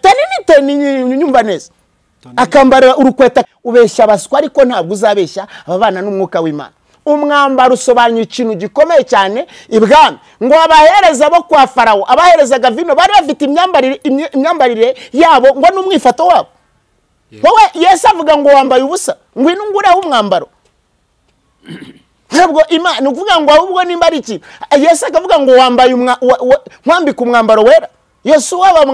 teni nyumva neza. Akambara urukweta. Ubeshya baswa ariko ntabwo uzabeshya ababana n'umwuka w'Imana. Umwambaro usobanura ikintu gikomeye cyane ibwami. Ngo abahereza bo kwa Farawo, abaherezaga vino bari bafite imyambarire yabo ngo n'umwifato wabo. Wowe Yesu avuga ngo wambaye ubusa, ngwino ngureho umwambaro. Ntabwo Imana uvuga ngo ahubwo nimba ari iki. Yesu akavuga ngo wambaye mwambika umwambaro wera. Yosuwa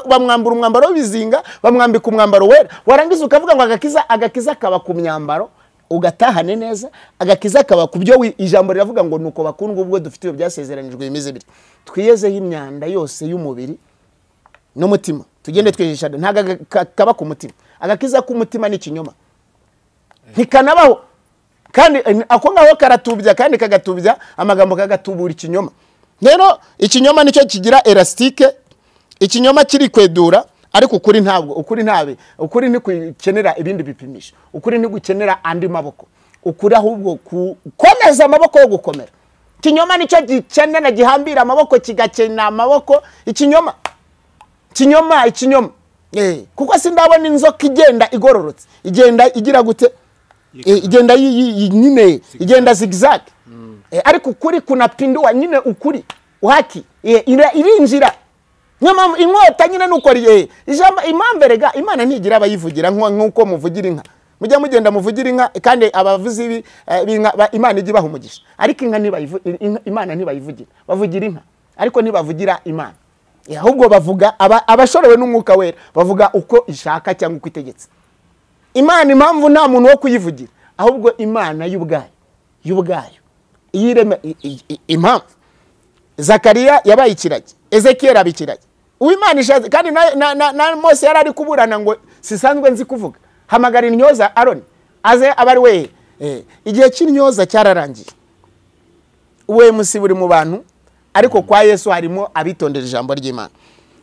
bamwambura umwambaro w'ibizinga, bamwambika umwambaro wera. Warangiza ukavuga ngo agakiza kaba ku myambaro, ugatahane neza. Agakiza kaba ku byo ijambo riravuga ngo nuko bakundwa ubwo dufite ibyo byasezeranijwe bimeze biri. Twiyezeho imyanda yose y'umubiri n'umutima, tugende twihisha. Ntaga kaba ku mutima. Agakiza ku mutima ni ikinyoma, ntikanabaho. Kandi ako ngaho karatubya, kandi kagatubya amagambo, kagatubura ikinyoma. Rero ikinyoma nicyo kigira elastike, ikinyoma kiri kwedura, ariko ukuri ntabwo. Ukuri ni kukenera ibindi bipimisha. Ukuri ni gukenera andi maboko. Ukuri ahubwo komeza amaboko yo gukomera. Ikinyoma nicyo gikenera gihambira amaboko, kigakena amaboko. Ikinyoma kuko sindabona inzoka igenda igororotse, igenda igira gute, igenda nyine igenda zigzag. Ariko ukuri kunapindua nyine, ukuri uhaki irinjira. Nyama inkota nyine nukori impamvu rega Imana ntigira abayivugira nkuko muvugira inka. Mujya mugenda muvugira inka, kandi abavuzi b'inka Imana igi baha umugisha. Ariko inka Imana ntibayivugira, bavugira inka ariko ntibavugira Imana. Ahubwo bavuga abashorowe n'umwuka wera, bavuga uko ishaka cyangwa uko itegetse. Imana impamvu nta muntu wo kuyivugira, ahubwo Imana y'ubwayo iyirema. Impamvu Zakariya yabaye ikiragi, Ezekiel abikiragi, Uwimana ishaze. Kandi na Mose yari ari kuburana ngo sisanzwe nzi kuvuga, hamagara intyoza Aroni aze abari we. Igihe cy'intyoza cyararangiye, uwe musi buri mu bantu, ariko kwa Yesu harimo abitondera ijambo ry'Imana.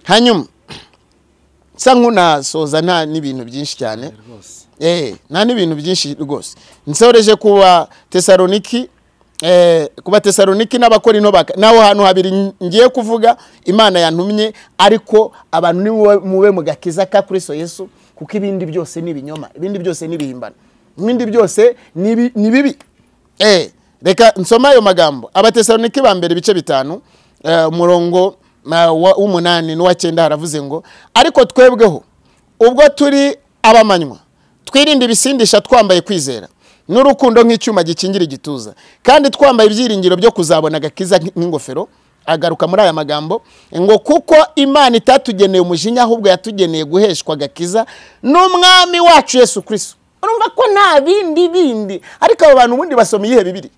Hanyuma nkunasoza nta n'ibintu byinshi cyane, nta n'ibintu byinshi rwose. Nsoreje kuba Tesaloniki ku Batesaloniki n'Abakorinto naho hantu habiri ngiye kuvuga Imana yantumye, ariko abantu ni mube mu gakiza ka Kristo Yesu, kuko ibindi byose ni ibinyoma, ibindi byose ni ibihimbano, ibindi byose ni bibi. Reka nsoma ayo magambo. Abatesaloniki ba mbere bice 5 umurongo w'8 n'uwa9 haravuze ngo, ariko twebweho ubwo turi abamanywa twirinde ibisindisha, twambaye kwizera n'urukundo nk'icyuma gikingira igituza, kandi twambaye ibyiringiro byo kuzabona agakiza nk'ingofero. Agaruka muri aya magambo ngo, kuko Imana itatugeneye umujinya, ahubwo yatugeneye guheshwa agakiza n'umwami wacu Yesu Kristo. Urumva ko nta bindi, ariko abo bantu ubundi basoma iyihe Bibiri?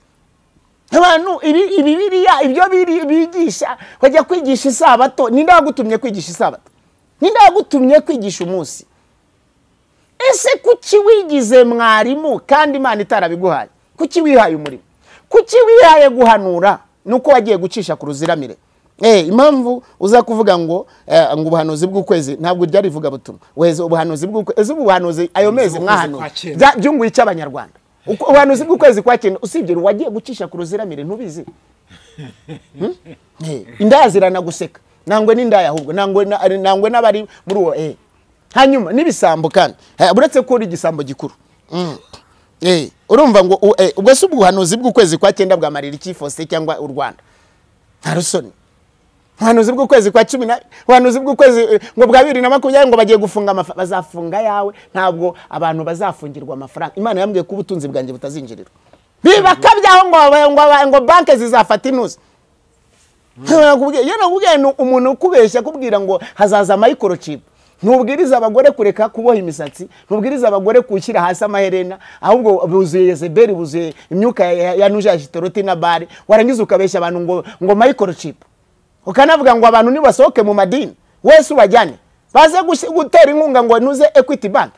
Abantu Bibiliya ibyo bigisha, bajya kwigisha isabato. Ninde wagutumye kwigisha isabato? Ninde wagutumye kwigisha umunsi? Ese kuki wigize mwarimu kandi Imana itarabiguhaye? Kuki wihaye umurimo? Kuki wihaye guhanura? Nuko wagiye gucisha ku ruziramire. Impamvu uza kuvuga ngo ubuhanuzi bw'ukwezi ntabwo ryari rivuga butumwa. Weze ubuhanuzi bw'ukwezi, ubuhanuzi ayo mezi mwahanu byunguye cy'Abanyarwanda. Ubuhanuzi bw'ukwezi kwa 9 usibye wagiye gucisha ku ruziramire ntubizi. Indaya ziranaguseka. Nangwe n'indaya ahubwo nangwe n'abari muri uwo hanyuma nibisambo kandi buretse ko uri igisambo gikuru. Urumva ngo ubwo se ubuhanuzi bw'ukwezi kwa 9 bwamarira ikifose cyangwa u Rwanda? Nta rusoni. Ubuhanuzi bw'ukwezi kwa 10, ubuhanuzi bw'ukwezi ngo bwa 2020 ngo bagiye gufunga bazafunga yawe, ntabwo abantu bazafungirwa amafaranga. Imana yambwiye ko ubutunzi bwanjye butazinjirira. Bibakabyaho ngo banke zizafata inuzi. Yeno umuntu ukubeshya kubwira ngo hazaza microchip. Ntubwiriza abagore kureka kuboha imisatsi, ntubwiriza abagore kushyira hasi amaherena, ahubwo buzuye Yezebeli, buzuye imyuka ya Nujajitoroti na Bari. Warangiza ukabeshya abantu ngo microchip. Ukanavuga ngo abantu nibasohoke mu madini, wese ubajyane baze gutera inkunga ngo nuze Equity Bank,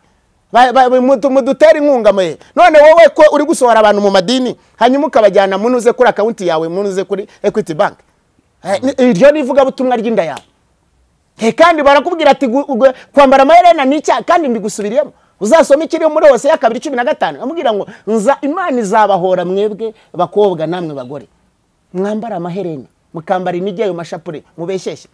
mudutera inkunga mwe. None wowe ko uri gusohora abantu mu madini, hanyuma ukabajyana munuze kuri account yawe, munuze kuri Equity Bank. Iryo nivuga butumwa ry'inda yawe. Kandi barakubwira ati kwambara amaherena nicya, kandi mbigusubiriyemo. Uzasoma ikiri muri hose ya 2:15 amubwira ngo Imana izabahora mwebwe bakobwa namwe bagore, mwambara amaherena mukambara inigi ayo mashapure mubesheshe.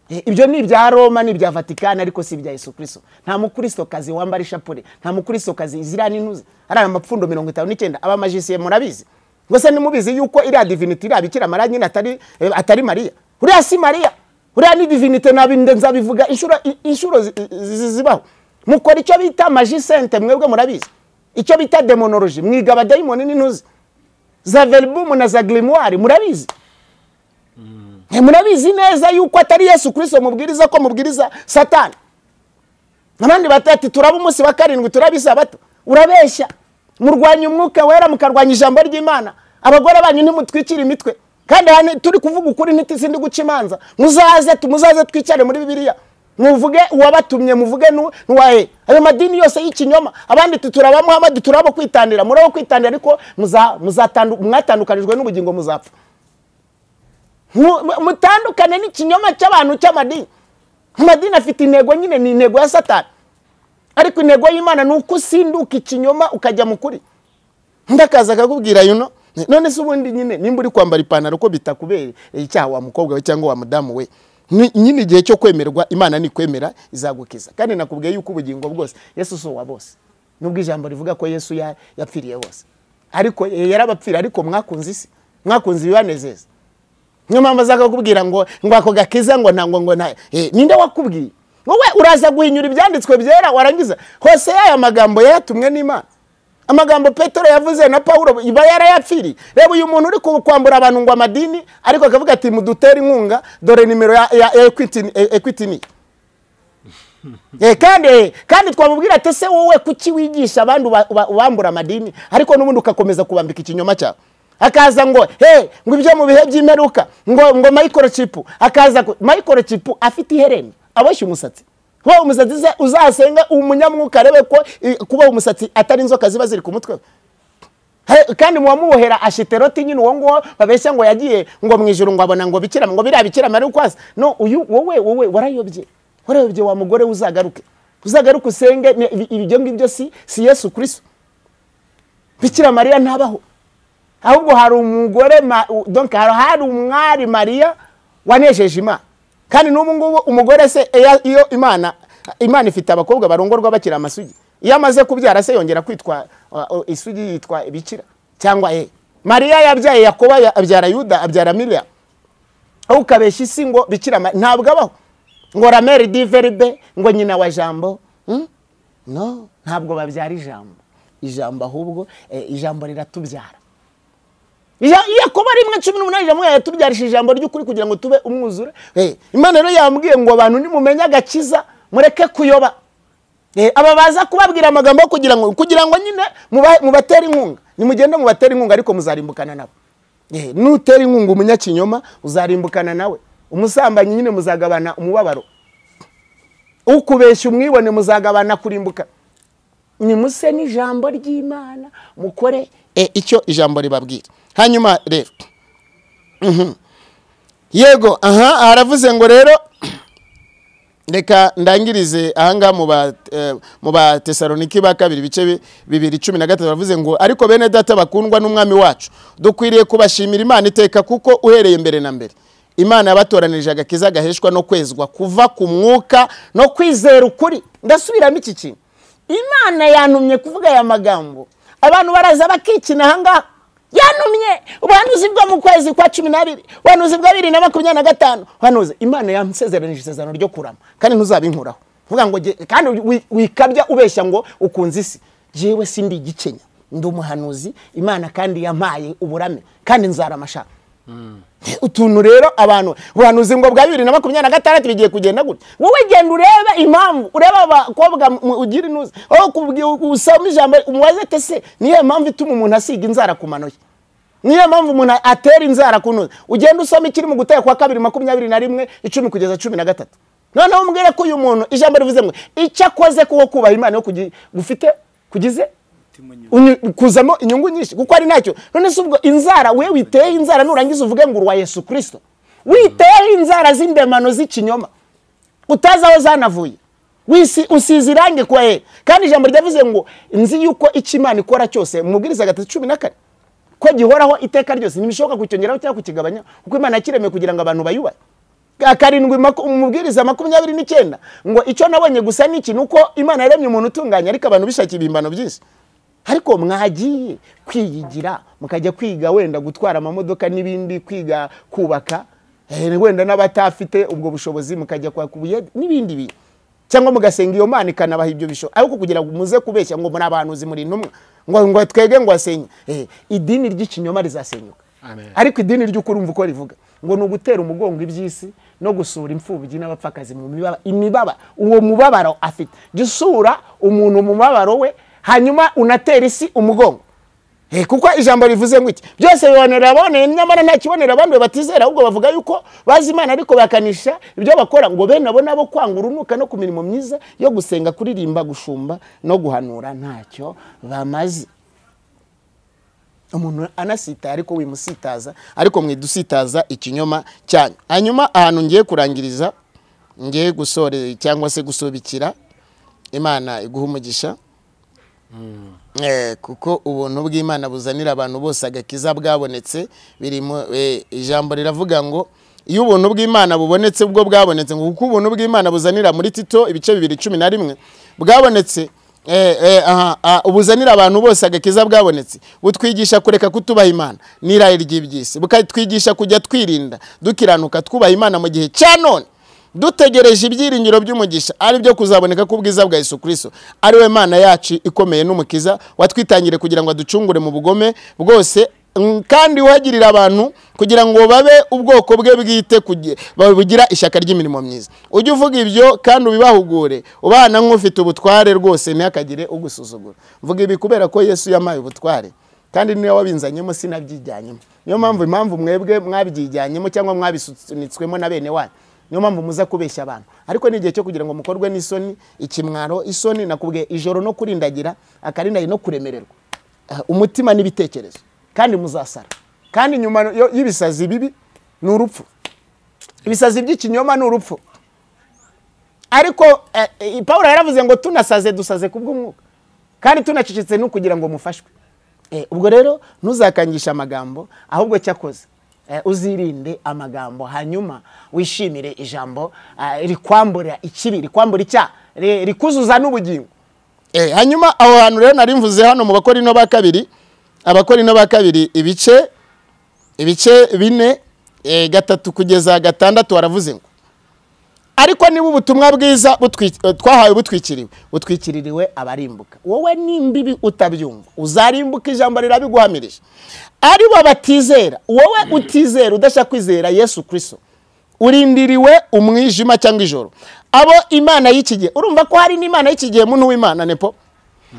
Ibyo ni ibya Roma, ni ibya Vatican, ariko si ibya Yesu Kristo. Nta mukristo kazi wambara ishapure, nta mukristo kazi zirana inuze ari amapfundo 59. Aba magiciye murabizi ngo se nimubizi yuko iri divinity iri Bikira Mariya nyine atari Mariya. Uriya si Mariya, uriya ni divinity. Nabinde nzabivuga inshuro zibaho. Mukora icyo bita magie sainte, mwebwe murabizi icyo bita demonology, mwiga abadayimoni n'intuzi za verbum na za grimoire, murabizi. Murabizi neza yuko atari Yesu Kristo mubwiriza, ko mubwiriza Satani. Abandi batati turaba umunsi wa 7 turabisabato. Urabeshya. Murwanya umwuka wera, mukarwanya ijambo ry'Imana. Abagore banyu ntimutwikira imitwe, kandi hane turi kuvuga ukuri ntisindi guca imanza. Muzaze twicare muri Bibiliya, muvuge uwabatumye, muvuge nuwahe. Ayo madini yose y'ikinyoma, abandi turaba Muhammad, turaba kwitandira, murabo kwitandira, ariko mwatandukanijwe n'ubugingo muzapfa. Mutandukane n'ikinyoma cy'abantu cy'amadini. Amadini afite intego nyine, ni intego ya Satani, ariko intego y'Imana nuko usinduka ikinyoma ukajya mukuri. Ndakaza akakubwira none se ubundi nyine nimba uri kwambara ipantaro ko bitakubere icyaha wa mukobwa we cyangwa wa mudamu we, nyine igihe cyo kwemerwa Imana ni kwemera izagukiza. Kandi nakubwiye yuko ubugingo bwose Yesu so wa bose, nubwo ijambo rivuga ko Yesu yapfiriye bose, ariko yarabapfira, ariko mwakunze isi, mwakunze ibibanezeza. Niyo mpamvu azaga kubwira ngo ako gakiza ngo ntango ninde wakubwiye? Wowe uraza guhinyura ibyanditswe byera, warangiza hose aya magambo yatumwe n'Imana. Amagambo Petero yavuze na Paulo iba yarayapfiri. Reba uyu muntu uri kwambura abantu ngo amadini, ariko akavuga ati mudutera inkunga, dore nimero ya Equity ni. Kandi twamubwira ati se wowe kuki wigisha abantu ubambura amadini, ariko n'ubundi ukakomeza kubambika ikinyoma cyawe. Akaza ngo ngo ibyo mu bihe by'imperuka ngo microchip, akaza microchip afite ihereni, aboshye umusatsi. Kuba umusatsi uzasenga umunyamwuka arebe ko kuba umusatsi atari inzoka ziba ziri ku mutwe. Kandi muwamubohera Ashiteroti nyine uwo ngo babeshya ngo yagiye ngo mu ijuru ngo abona ngo bikira, ngo biriya Bikira Mariya ukwasa. No, uyu wowe warayobye wa mugore, uzagaruke usenge. Ibyo ngibyo si Yesu Kristo. Bikira Mariya ntabaho. ahubwo hari umugore donc hari umwari Mariya wanesheje Imana. Kandi n'ubu ngubu umugore se iyo Imana ifite abakobwa barongorwa bakira amasugi, iyo amaze kubyara se yongera kwitwa isugi yitwa ibikira cyangwa Mariya yabyaye Yakobo abyara Yuda abyara Miriam, aho ukabeshya isi ngo bikira ntabwo abaho, ngo la mère du verbe, ngo nyina wa jambo. No, ntabwo babyara ijambo ahubwo ijambo riratubyara. Yakobo 1:18 ijambo yatubyarishije ijambo ry'ukuri kugira ngo tube umwuzure. Imana rero yambwiye ngo abantu nimumenya agakiza mureke kuyoba. Aba baza kubabwira amagambo kugira ngo nyine mubatera inkunga, nimugende mubatera inkunga ariko muzarimbukana nabo. Nutera inkunga umunyakinyoma uzarimbukana nawe, umusambanyi nyine muzagabana umubabaro, ukubeshya umwibone muzagabana kurimbuka. Nimuse n'ijambo ry'Imana mukore icyo ijambo ribabwira. Hanyuma rero yego haravuze ngo rero reka ndangirize ahanga mu ba Tesaloniki ba 2 bice 2:13 baravuze ngo ariko bene data bakundwa n'umwami wacu dukwiriye kubashimira Imana iteka kuko uhereye mbere na mbere Imana yabatoranirije agakiza gaheshwa no kwezwa kuva ku mwuka no kwizera ukuri. Ndasubiramo iki kintu, Imana yantumye kuvuga aya magambo, abantu baraza bakikina ahanga. Yantumye ubuhanuzi bwo mu kwezi kwa 12, ubuhanuzi bwa 2025, ubuhanuzi Imana yamusezeranije isezerano ryo kurama kandi ntuzabinkuraho. Vuga ngo kandi wikabya ubeshya ngo ukunze isi. Jewe sindi igikenya, ndi umuhanuzi Imana kandi yampaye uburame kandi nzaramasha. Utuntu rero abantu ubuhanuzi ngo bwa 2026 bigiye kugenda gute. Wowe genda urebe impamvu, ureba abakobwa ugira inuzi, aho kubwiye usoma ijambo umubaze tese niyo mpamvu ituma umuntu asiga inzara ku manoye, niyo mpamvu umuntu atera inzara kunoza. Ugenda usoma ikiri mu guteka kwa 2021 10 kugeza 13. Noneho umbwire ko uyu muntu ijambo rivuze ngo icyo akoze kuko kubaha Imana yo gufite kugize kuzamo inyungu nyinshi kuko ari nacyo. None se ubwo inzara we witeye inzara nurangiza uvuge ngo urwa Yesu Kristo, witeye inzara z'indemano z'ikinyoma utazi aho zanavuye, usize irange kwa kandi ijambo ryavuze ngo nzi yuko icyo Imana ikora cyose mubwiriza 3:14 ko gihoraho iteka ryose nimishoka kucyongeraho cyangwa kukigabanya kuko Imana yakiremeye kugira ngo abantu bayubahe. 7 umubwiriza 29 ngo icyo nabonye gusa n'iki nuko Imana yaremye umuntu utunganya ariko abantu bishakira ibimbano byinshi. Ariko mwagiye kwiyigira mukajya kwiga wenda gutwara amamodoka n'ibindi, kwiga kubaka wenda n'abatafite ubwo bushobozi mukajya kwa kubuye n'ibindi bintu, cyangwa mugasenga iyo Mana ikanabaha ibyo bisho ariko kugira ngo muze kubeshya ngo muri abanuzi muri intumwa ngo twege ngo asenye. Idini ry'ikinyoma rizasenyuka. Amen. Ariko idini ry'ukuri umva uko rivuga ngo no gutera umugongo iby'isi no gusura imfubyi n'abapfakazi mu imibaba. Uwo mubabaro afite gisura umuntu mu mubabaro we hanyuma unatera isi umugongo. Kuko ijambo rivuze ngo iki byose bibonera abone nyamara nta kibonera abandi batizera ahubwo bavuga yuko bazi Imana ariko bakanisha ibyo bakora ngo bene abo nabo kwanga urunuka no ku mirimo myiza yo gusenga kuririmba gushumba no guhanura ntacyo bamaze. Umuntu anasita ariko wimusitaza ariko mwidusitaza ikinyoma cyane. Hanyuma ahantu ngiye kurangiriza ngiye gusore cyangwa se gusobikira Imana iguha umugisha. Kuko ubuntu bw'Imana buzanira abantu bose agakiza bwabonetse birimo ijambo riravuga ngo iyo ubuntu bw'Imana bubonetse ubwo bwabonetse ngo kuko ubuntu bw'Imana buzanira muri Tito ibice 2:11 bwabonetse ubuzanira abantu bose agakiza bwabonetse butwigisha kureka kutubaha Imana n'irayi ry'ibyisi bukatwigisha kujya twirinda dukiranuka twubaha Imana mu gihe cya none dutegereje ibyiringiro by'umugisha ari byo kuzaboneka ku bwiza bwa Yesu Kristo ari we Mana yacu ikomeye n'umukiza watwitangire kugira ngo aducungure mu bugome bwose kandi uhagirira abantu kugira ngo babe ubwoko bwe bwite bugira ishyaka ry'imirimo myiza. Ujye uvuga ibyo kandi ubibahugure ubana nk'ufite ubutware rwose ntihakagire ugusuzugura. Mvuga ibi kubera ko Yesu yamaye ubutware kandi niyo wabinzanyemo sinabyijyanyemo. Niyo mpamvu mwebwe mwabyijyanyemo cyangwa mwabisunitswemo na bene wanyu. Niyo mpamvu muza kubeshya abantu ariko ni igihe cyo kugira ngo mukorwe n'isoni ikimwaro isoni nakubwiye ijoro no kurindagira akarindaye no kuremererwa umutima n'ibitekerezo kandi muzasara kandi nyuma y'ibisazi bibi n'urupfu. Ibisazi by'ikinyoma n'urupfu. Ariko Paulo yaravuze ngo tunasaze dusaze kubw'umwuka kandi tunacicitse no kugira ngo mufashwe. ubwo rero ntuzakangisha amagambo ahubwo cyakoze uzirinde amagambo hanyuma wishimire ijambo rikwambura ikibi rikwambura icyaha rikuzuza n'ubugingo. Hanyuma aho hantu rero nari mvuze hano mu Bakorino ba kabiri, Abakorino ba kabiri ibice 4 gatatu kugeza 6 waravuze ngo ariko niba ubutumwa bwiza twahawe butwikiririwe abarimbuka, wowe nimbibi utabyumva uzarimbuka, ijambo rirabiguhamirije. Ari bo batizera, wowe utizera udashaka kwizera Yesu Kristo, urindiriwe umwijima cyangwa ijoro. Abo Imana y'iki gihe, urumva ko hari n'Imana y'iki gihe, muntu w'Imana nepo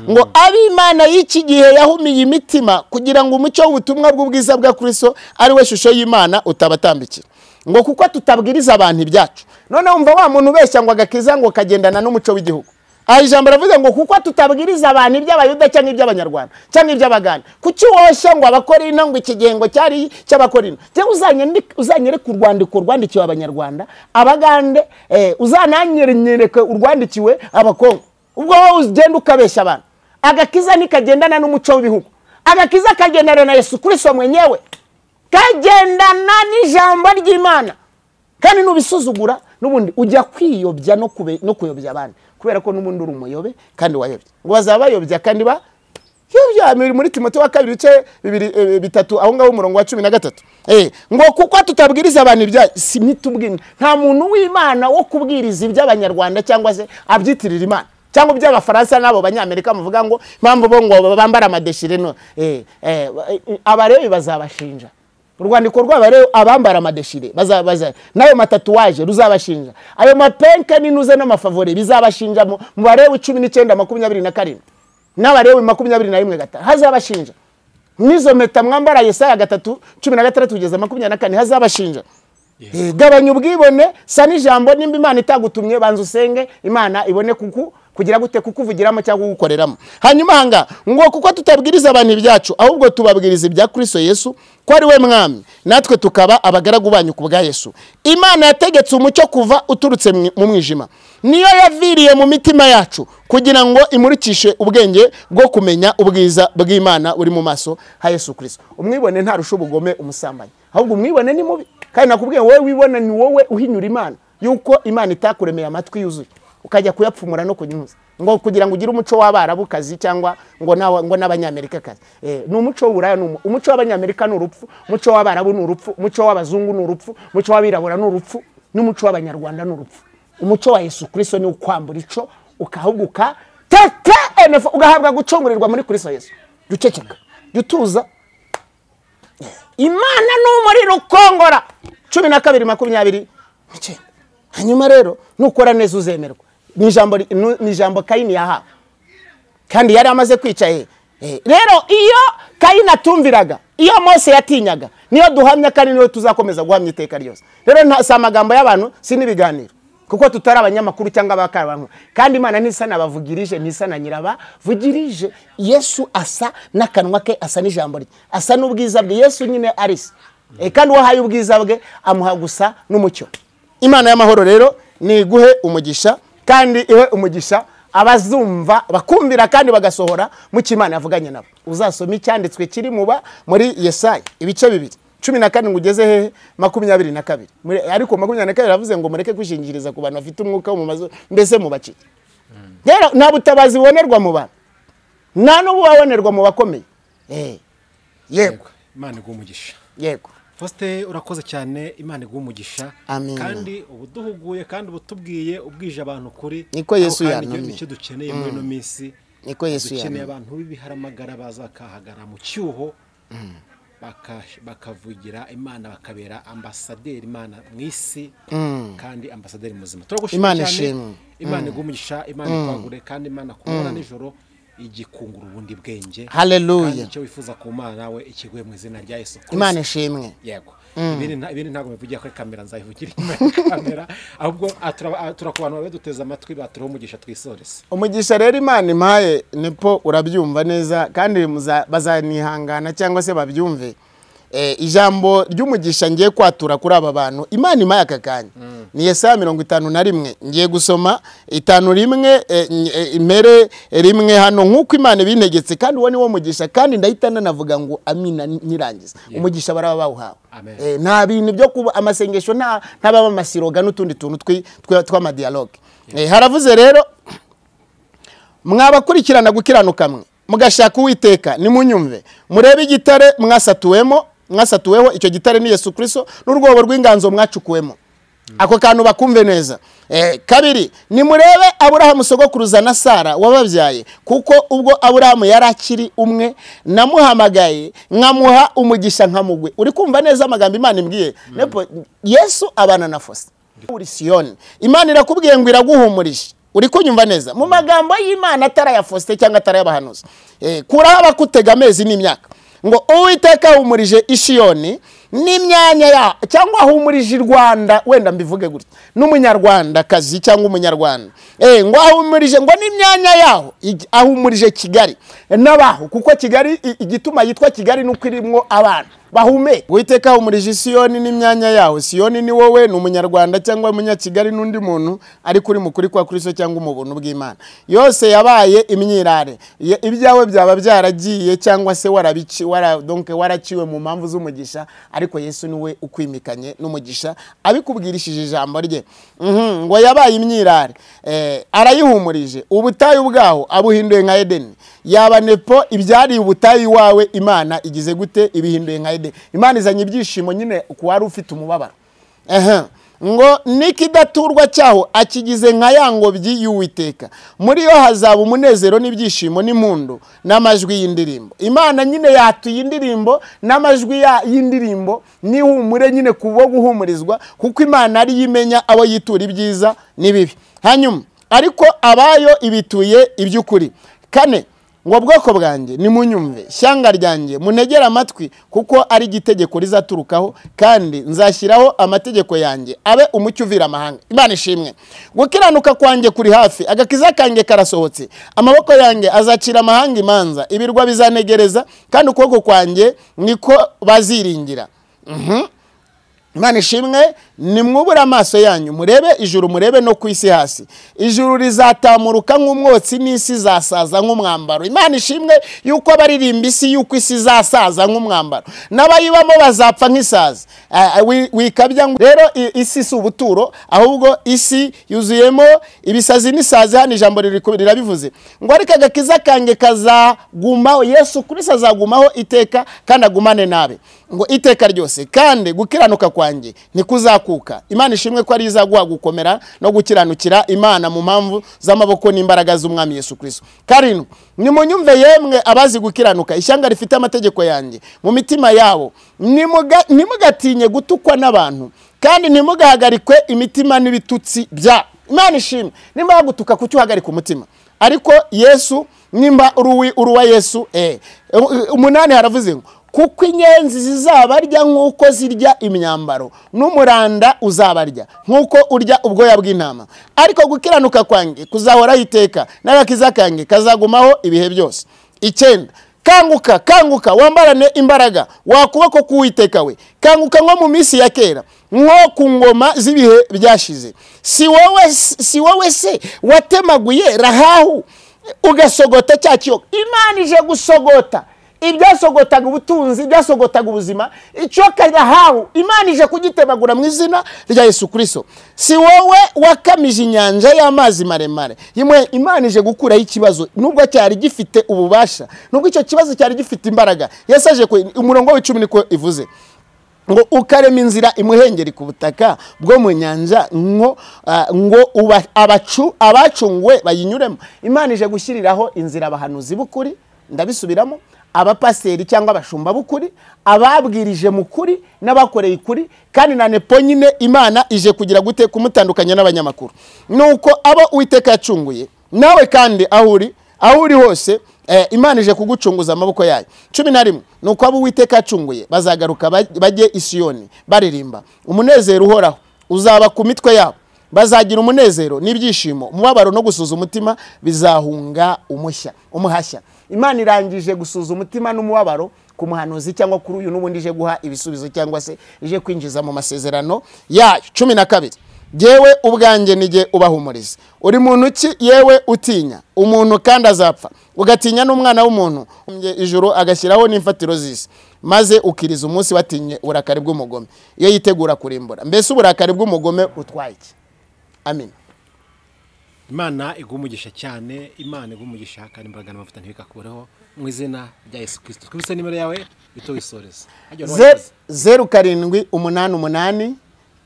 ngo abi Imana y'iki gihe yahumiye imitima kugira ngo umucyo w'ubutumwa bw'ubwiza bwa Kristo ari we shusho y'Imana utabatambikira, ngo kuko tutabwiriza abantu ibyacu. None umva wa muntu ubeshya ngo agakiza ngo kagendana n'umuco w'igihugu. Aha ijambo ravuze ngo kuko tutabwiriza abantu iby'Abayuda cyangwa iby'Abanyarwanda cyangwa iby'Abaganda. Kuki woshya ngo Abakorino ngo iki gihe ngo cyari cy'Abakorino? Je uzanyere ku rwandiko rwandikiwe Abanyarwanda, Abagande, uzananyereke urwandikiwe Abakongo. Ubwo wowe ugenda ukabeshya abantu. Agakiza nikagendana n'umuco w'ibihugu. Agakiza kagendana na Yesu Kristo mwenyewe. Kagendana n'ijambo ry'Imana. Kandi nubisuzugura nubundi ujya kwiyobya no kuyobya abandi, kubera ko n'ubundi uri umuyobe kandi wayobye. Ngo bazabayobya kandi ba yobya muri Timote wa 2:3 aho ngaho umurongo wa 13. Ngo kuko tutabwiriza abantu ibya nitubwina. Nta muntu w'Imana wo kubwiriza iby'Abanyarwanda cyangwa se abyitirira Imana cyangwa iby'Abafaransa nabo Banyamerika muvuga ngo impamvu bo ngo bambara amadeshire no abarebe bazabashinja. Urwandiko rw'abare abambara amadeshire bazabaza nayo matatuwaje ruzabashinja, ayo mapenke ninuze n'amafavore bizabashinja mu barewe 19:27 n'abarewe 21 hazabashinja. Nizo meta mwambara Yesaya 3:13 kugeza 24 hazabashinja. Gabanya ubwibone sa n'ijambo nimba Imana itagutumye banza usenge Imana ibone kugira gute kukuvugiramo cyangwa gukoreramo. Hanyuma hanga ngo kuko tutabwiriza abantu ibyacu ahubwo tubabwiriza ibya Kristo Yesu ko ari we mwami, natwe tukaba abagaragu banyu ku bwa Yesu. Imana yategetse umucyo kuva uturutse mu mwijima, niyo yaviriye mu mitima yacu kugira ngo imurikishe ubwenge bwo kumenya ubwiza bw'Imana uri mu maso ha Yesu Kristo. Umwibone nta rusho ubugome umusambanyi, ahubwo umwibone ni mubi. Kandi nakubwiye wowe wibona ni wowe uhinyura Imana, yuko Imana itakuremeye amatwi yuzuye ukajya kuyapfumura no kunyuza ngo kugira ngo ugire umuco w'Abarabukazi cyangwa ngo n'Abanyamerika kazi. Ni umuco w'Uburaya, umuco w'Abanyamerika n'urupfu, umuco w'Abarabu n'urupfu, umuco w'Abazungu n'urupfu, umuco w'Abirabura n'urupfu, n'umuco w'Abanyarwanda n'urupfu. Umuco wa Yesu Kristo ni ukwambura ico ukahuguka ugahabwa gucongurirwa muri Kristo Yesu. Duceceka, dutuza. Imana n'umuriro ukongora 12:29. Hanyuma rero nukora neza uzemerwa. Ni ijambo Kayini yahawe kandi yari amaze kwica rero iyo Kayini atumviraga, iyo Mose yatinyaga, niyo duhamya kandi niyo tuzakomeza guhamya iteka ryose. Rero sa magambo y'abantu si n'ibiganiro, kuko tutari abanyamakuru cyangwa abakarabantu. Kandi Imana ntisana bavugirije, ntisana nyirabavugirije. Yesu asa n'akanwa ke, asa n'ijambo rye, asa n'ubwiza bwe. Yesu nyine arisi kandi wahaye ubwiza bwe amuha gusa n'umucyo. Imana y'amahoro rero ni guhe umugisha kandi iwe umugisha abazumva bakumvira kandi bagasohora mu cy'Imana yavuganye nabo. Uzasoma icyanditswe kiri muri Yesaya ibice 2:14 ngugeze hehe 22. Ariko 22 yavuze ngo mureke kwishingiriza ku bantu bafite umwuka wo mu mazu mbese mu bacike. Rero nta butabazi bonerwa mu bantu, nta n'ubu wabonerwa mu bakomeye. Yego Imana igumugisha. Yego Faustin urakoze cyane, Imana igumugisha. Kandi ubuduhuguye kandi ubutubwiye ubwije abantu kuri niko Yesu yantumye. Nicyo dukeneye muri no minsi, niko Yesu yantumye. Dukeneye abantu b'ibiharamagara bazakahagara mu cyuho bakavugira Imana, bakabera ambasaderi Imana mu isi kandi ambasaderi muzima. Turagushimira cyane. Imana igumugisha, Imana ikwagure kandi Imana kubona nijoro igikungura ubundi bwenge. Haleluya. Kandi icyo wifuza ku Mana nawe ikiguye mu izina rya Yesu Kristo. Imana ishimwe. Yego. Ibindi ntago bivugira kuri kamera, nzayivugira inyuma kamera, ahubwo turakubantu babe duteza amatwi baturiho umugisha twisorese. Umugisha rero Imana impaye nepo urabyumva neza kandi bazanihangana cyangwa se babyumve. ijambo ry'umugisha ngiye kwatura kuri aba bantu Imana imaye aka kanya ni Yesaya 51 ngiye gusoma 5:1 impere rimwe hano nk'uko Imana ibintegetse kandi uwo ni wo mugisha kandi ndahita nanavuga ngo amina nyirangiza umugisha baraba bawuhawe nta bintu byo kuba amasengesho nta baba amasiroga n'utundi tuntu tw'ama dialogue haravuze rero mwabakurikirana gukiranuka mwe mugashaka Uwiteka nimunyumve murebe igitare mwasatuweho icyo gitare ni Yesu Kristo n'urwobo rw'inganzo mwacukuwemo ako kantu bakumve neza kabiri nimurebe Aburahamu sogokuruza na Sara wababyaye kuko ubwo Aburahamu yarakiri umwe namuhamagaye nkamuha umugisha nkamugwe uri kumva neza amagambo Imana imbwiye nepo Yesu abana na Fosi uri Siyoni Imana irakubwiye ngo iraguhumurije uri kunyumva neza mu magambo y'Imana atara ya Foste cyangwa atara y'abahanuzi kuraho abakutega amezi n'imyaka ngo Uwiteka ahumurije Isiyoni n'imyanya ya cyangwa ahumurije Rwanda wenda mbivuge gutya n'umunyarwanda kazi cyangwa umunyarwanda ngo ahumurije ngo n'imyanya yaho ahumurije Kigali nabaho kuko Kigali igituma yitwa Kigali nuko irimo abantu bahume Uwiteka ahumurije Siyoni n'imyanya yaho Siyoni ni wowe n'umunyarwanda cyangwa umunyakigali n'undi muntu ari kuri mukuri kwa Kristo cyangwa umubuntu bw'Imana yose yabaye imyirare ibyawe byaba byaragiye cyangwa se waraciwe mu mpamvu z'umugisha ariko Yesu niwe ukwimikanye n'umugisha abikubwirishije ijambo rye ngo yabaye imyirare arayihumurije ubutayu bwaho abuhinduye nka Edeni yaba nepo ibyari ubutayu wawe Imana igize gute ibihinduye nka Edeni Imana izanye ibyishimo nyine kuwari ufite umubabaro ngo nikidaturwa cyaho akigize nka yangobyi y'Uwiteka muri yo hazaba umunezero n'ibyishimo n'impundu n'amajwi y'indirimbo Imana nyine yatuye indirimbo n'amajwi y'indirimbo nihumure nyine kubo guhumurizwa kuko Imana ari yimenya abo yitura ibyiza n'ibibi hanyuma ariko abayo ibituye iby'ukuri kane ngo bwoko bwanjye nimunyumve shyanga ryanjye munegera amatwi kuko ari igitegeko rizaturukaho kandi nzashyiraho amategeko yanjye abe umucyo uvira amahanga Imana ishimwe gukiranuka kwanjye kuri hafi agakiza kanjye karasohotse amaboko yanjye azacira amahanga imanza ibirwa bizanegereza kandi ukuboko kwanjye niko baziringira Imana ishimwe nimwubura amaso yanyu murebe ijuru murebe no kwisi hasi ijuru rizatamuruka nk'umwotsi n'isi zasaza nk'umwambaro Imana ishimwe yuko abaririmba isi yuko isi zasaza nk'umwambaro n'abayibamo bazapfa nk'isazi wikabya rero isi si ubuturo ahubwo isi yuzuyemo ibisazi n'isazi hano ijambo rirabivuze ngo ariko agakiza kanjye kazagumaho Yesu Kristo azagumaho iteka kandi agumane nabe ngo iteka ryose kandi gukiranuka kwanjye nikuzakuka Imana ishimwe ko ari izaguha gukomera no gukiranukira Imana mu mpamvu z'amaboko n'imbaraga z'umwami Yesu Kristo karino nimunyumve yemwe abazi gukiranuka ishyanga rifite amategeko yanjye mu mitima yabo nimugatinye gutukwa n'abantu kandi ntimugahagarikwe imitima n'ibitutsi bya Imana ishimwe nimba gutuka kucyo uhagarika umutima ariko Yesu nimba uruwa Yesu 8 haravuze ngo kuko inyenzi zizabarya nk'uko zirya imyambaro n'umuranda uzabarya nk'uko urya ubwoya bw'intama ariko gukiranuka kwanjye kuzahora iteka n'agakiza kanjye kazagumaho ibihe byose 9 kanguka wambarane imbaraga wakuboko k'Uwiteka we kanguka nko mu minsi ya kera nko ku ngoma z'ibihe byashize si wowe se watemaguye Rahabu ugasogota cya kiyoka Imana ije gusogota ibyasogotaga ubutunzi ibyasogotaga ubuzima icyo Rahabu Imana ije kugitemagura mu izina rya Yesu Kristo si wowe wakamije inyanja y'amazi maremare yimwe Imana ije gukuraho ikibazo nubwo cyari gifite ububasha nubwo icyo kibazo cyari gifite imbaraga yasaje ku umurongo w'10 niko ivuze ngo ukarema inzira imuhengeri ku butaka bwo mu nyanja ngo abacungwe bayinyuremo Imana ije gushyiriraho inzira abahanuzi b'ukuri ndabisubiramo abapaseri cyangwa abashumba b'ukuri ababwirije mu kuri n'abakoreye ikuri kandi na nepo nyine Imana ije kugira gute kumutandukanya n'abanyamakuru nuko abo Uwiteka yacunguye nawe kandi aho uri hose Imana ije kugucunguza amaboko yayo 11 nuko abo Uwiteka yacunguye bazagaruka bajye i Siyoni baririmba umunezero uhoraho uzaba ku mitwe yabo bazagira umunezero n'ibyishimo umubabaro no gusuza umutima bizahunga umuhashya Imana irangije gusuza umutima n'umubabaro ku muhanuzi cyangwa kuri uyu n'ubundi ije guha ibisubizo cyangwa se ije kwinjiza mu masezerano yayo. 12 Jewe ubwanjye nige ubahumuriza. Uri muntu ki yewe utinya umuntu kandi azapfa, ugatinya n'umwana w'umuntu ijuru agashyiraho n'imfatiro z'isi, maze ukiriza umunsi watinye uburakari bw'umugome iyo yitegura kurimbura. Mbese uburakari bw'umugome utwaye iki? Amen. Imana igumugisha cyane, Imana igumugisha kandi imbaraga n'amavuta ntibikakureho mu izina rya Yesu Kristo. Twibise nimero yawe bito wisoreza. 0788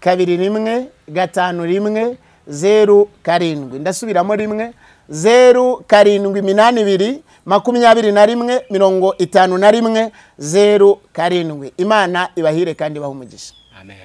2 1 5 1 0 ndasubiramo 1 0 7 22 21 51 0 Imana ibahire kandi bahumugisha. Amen.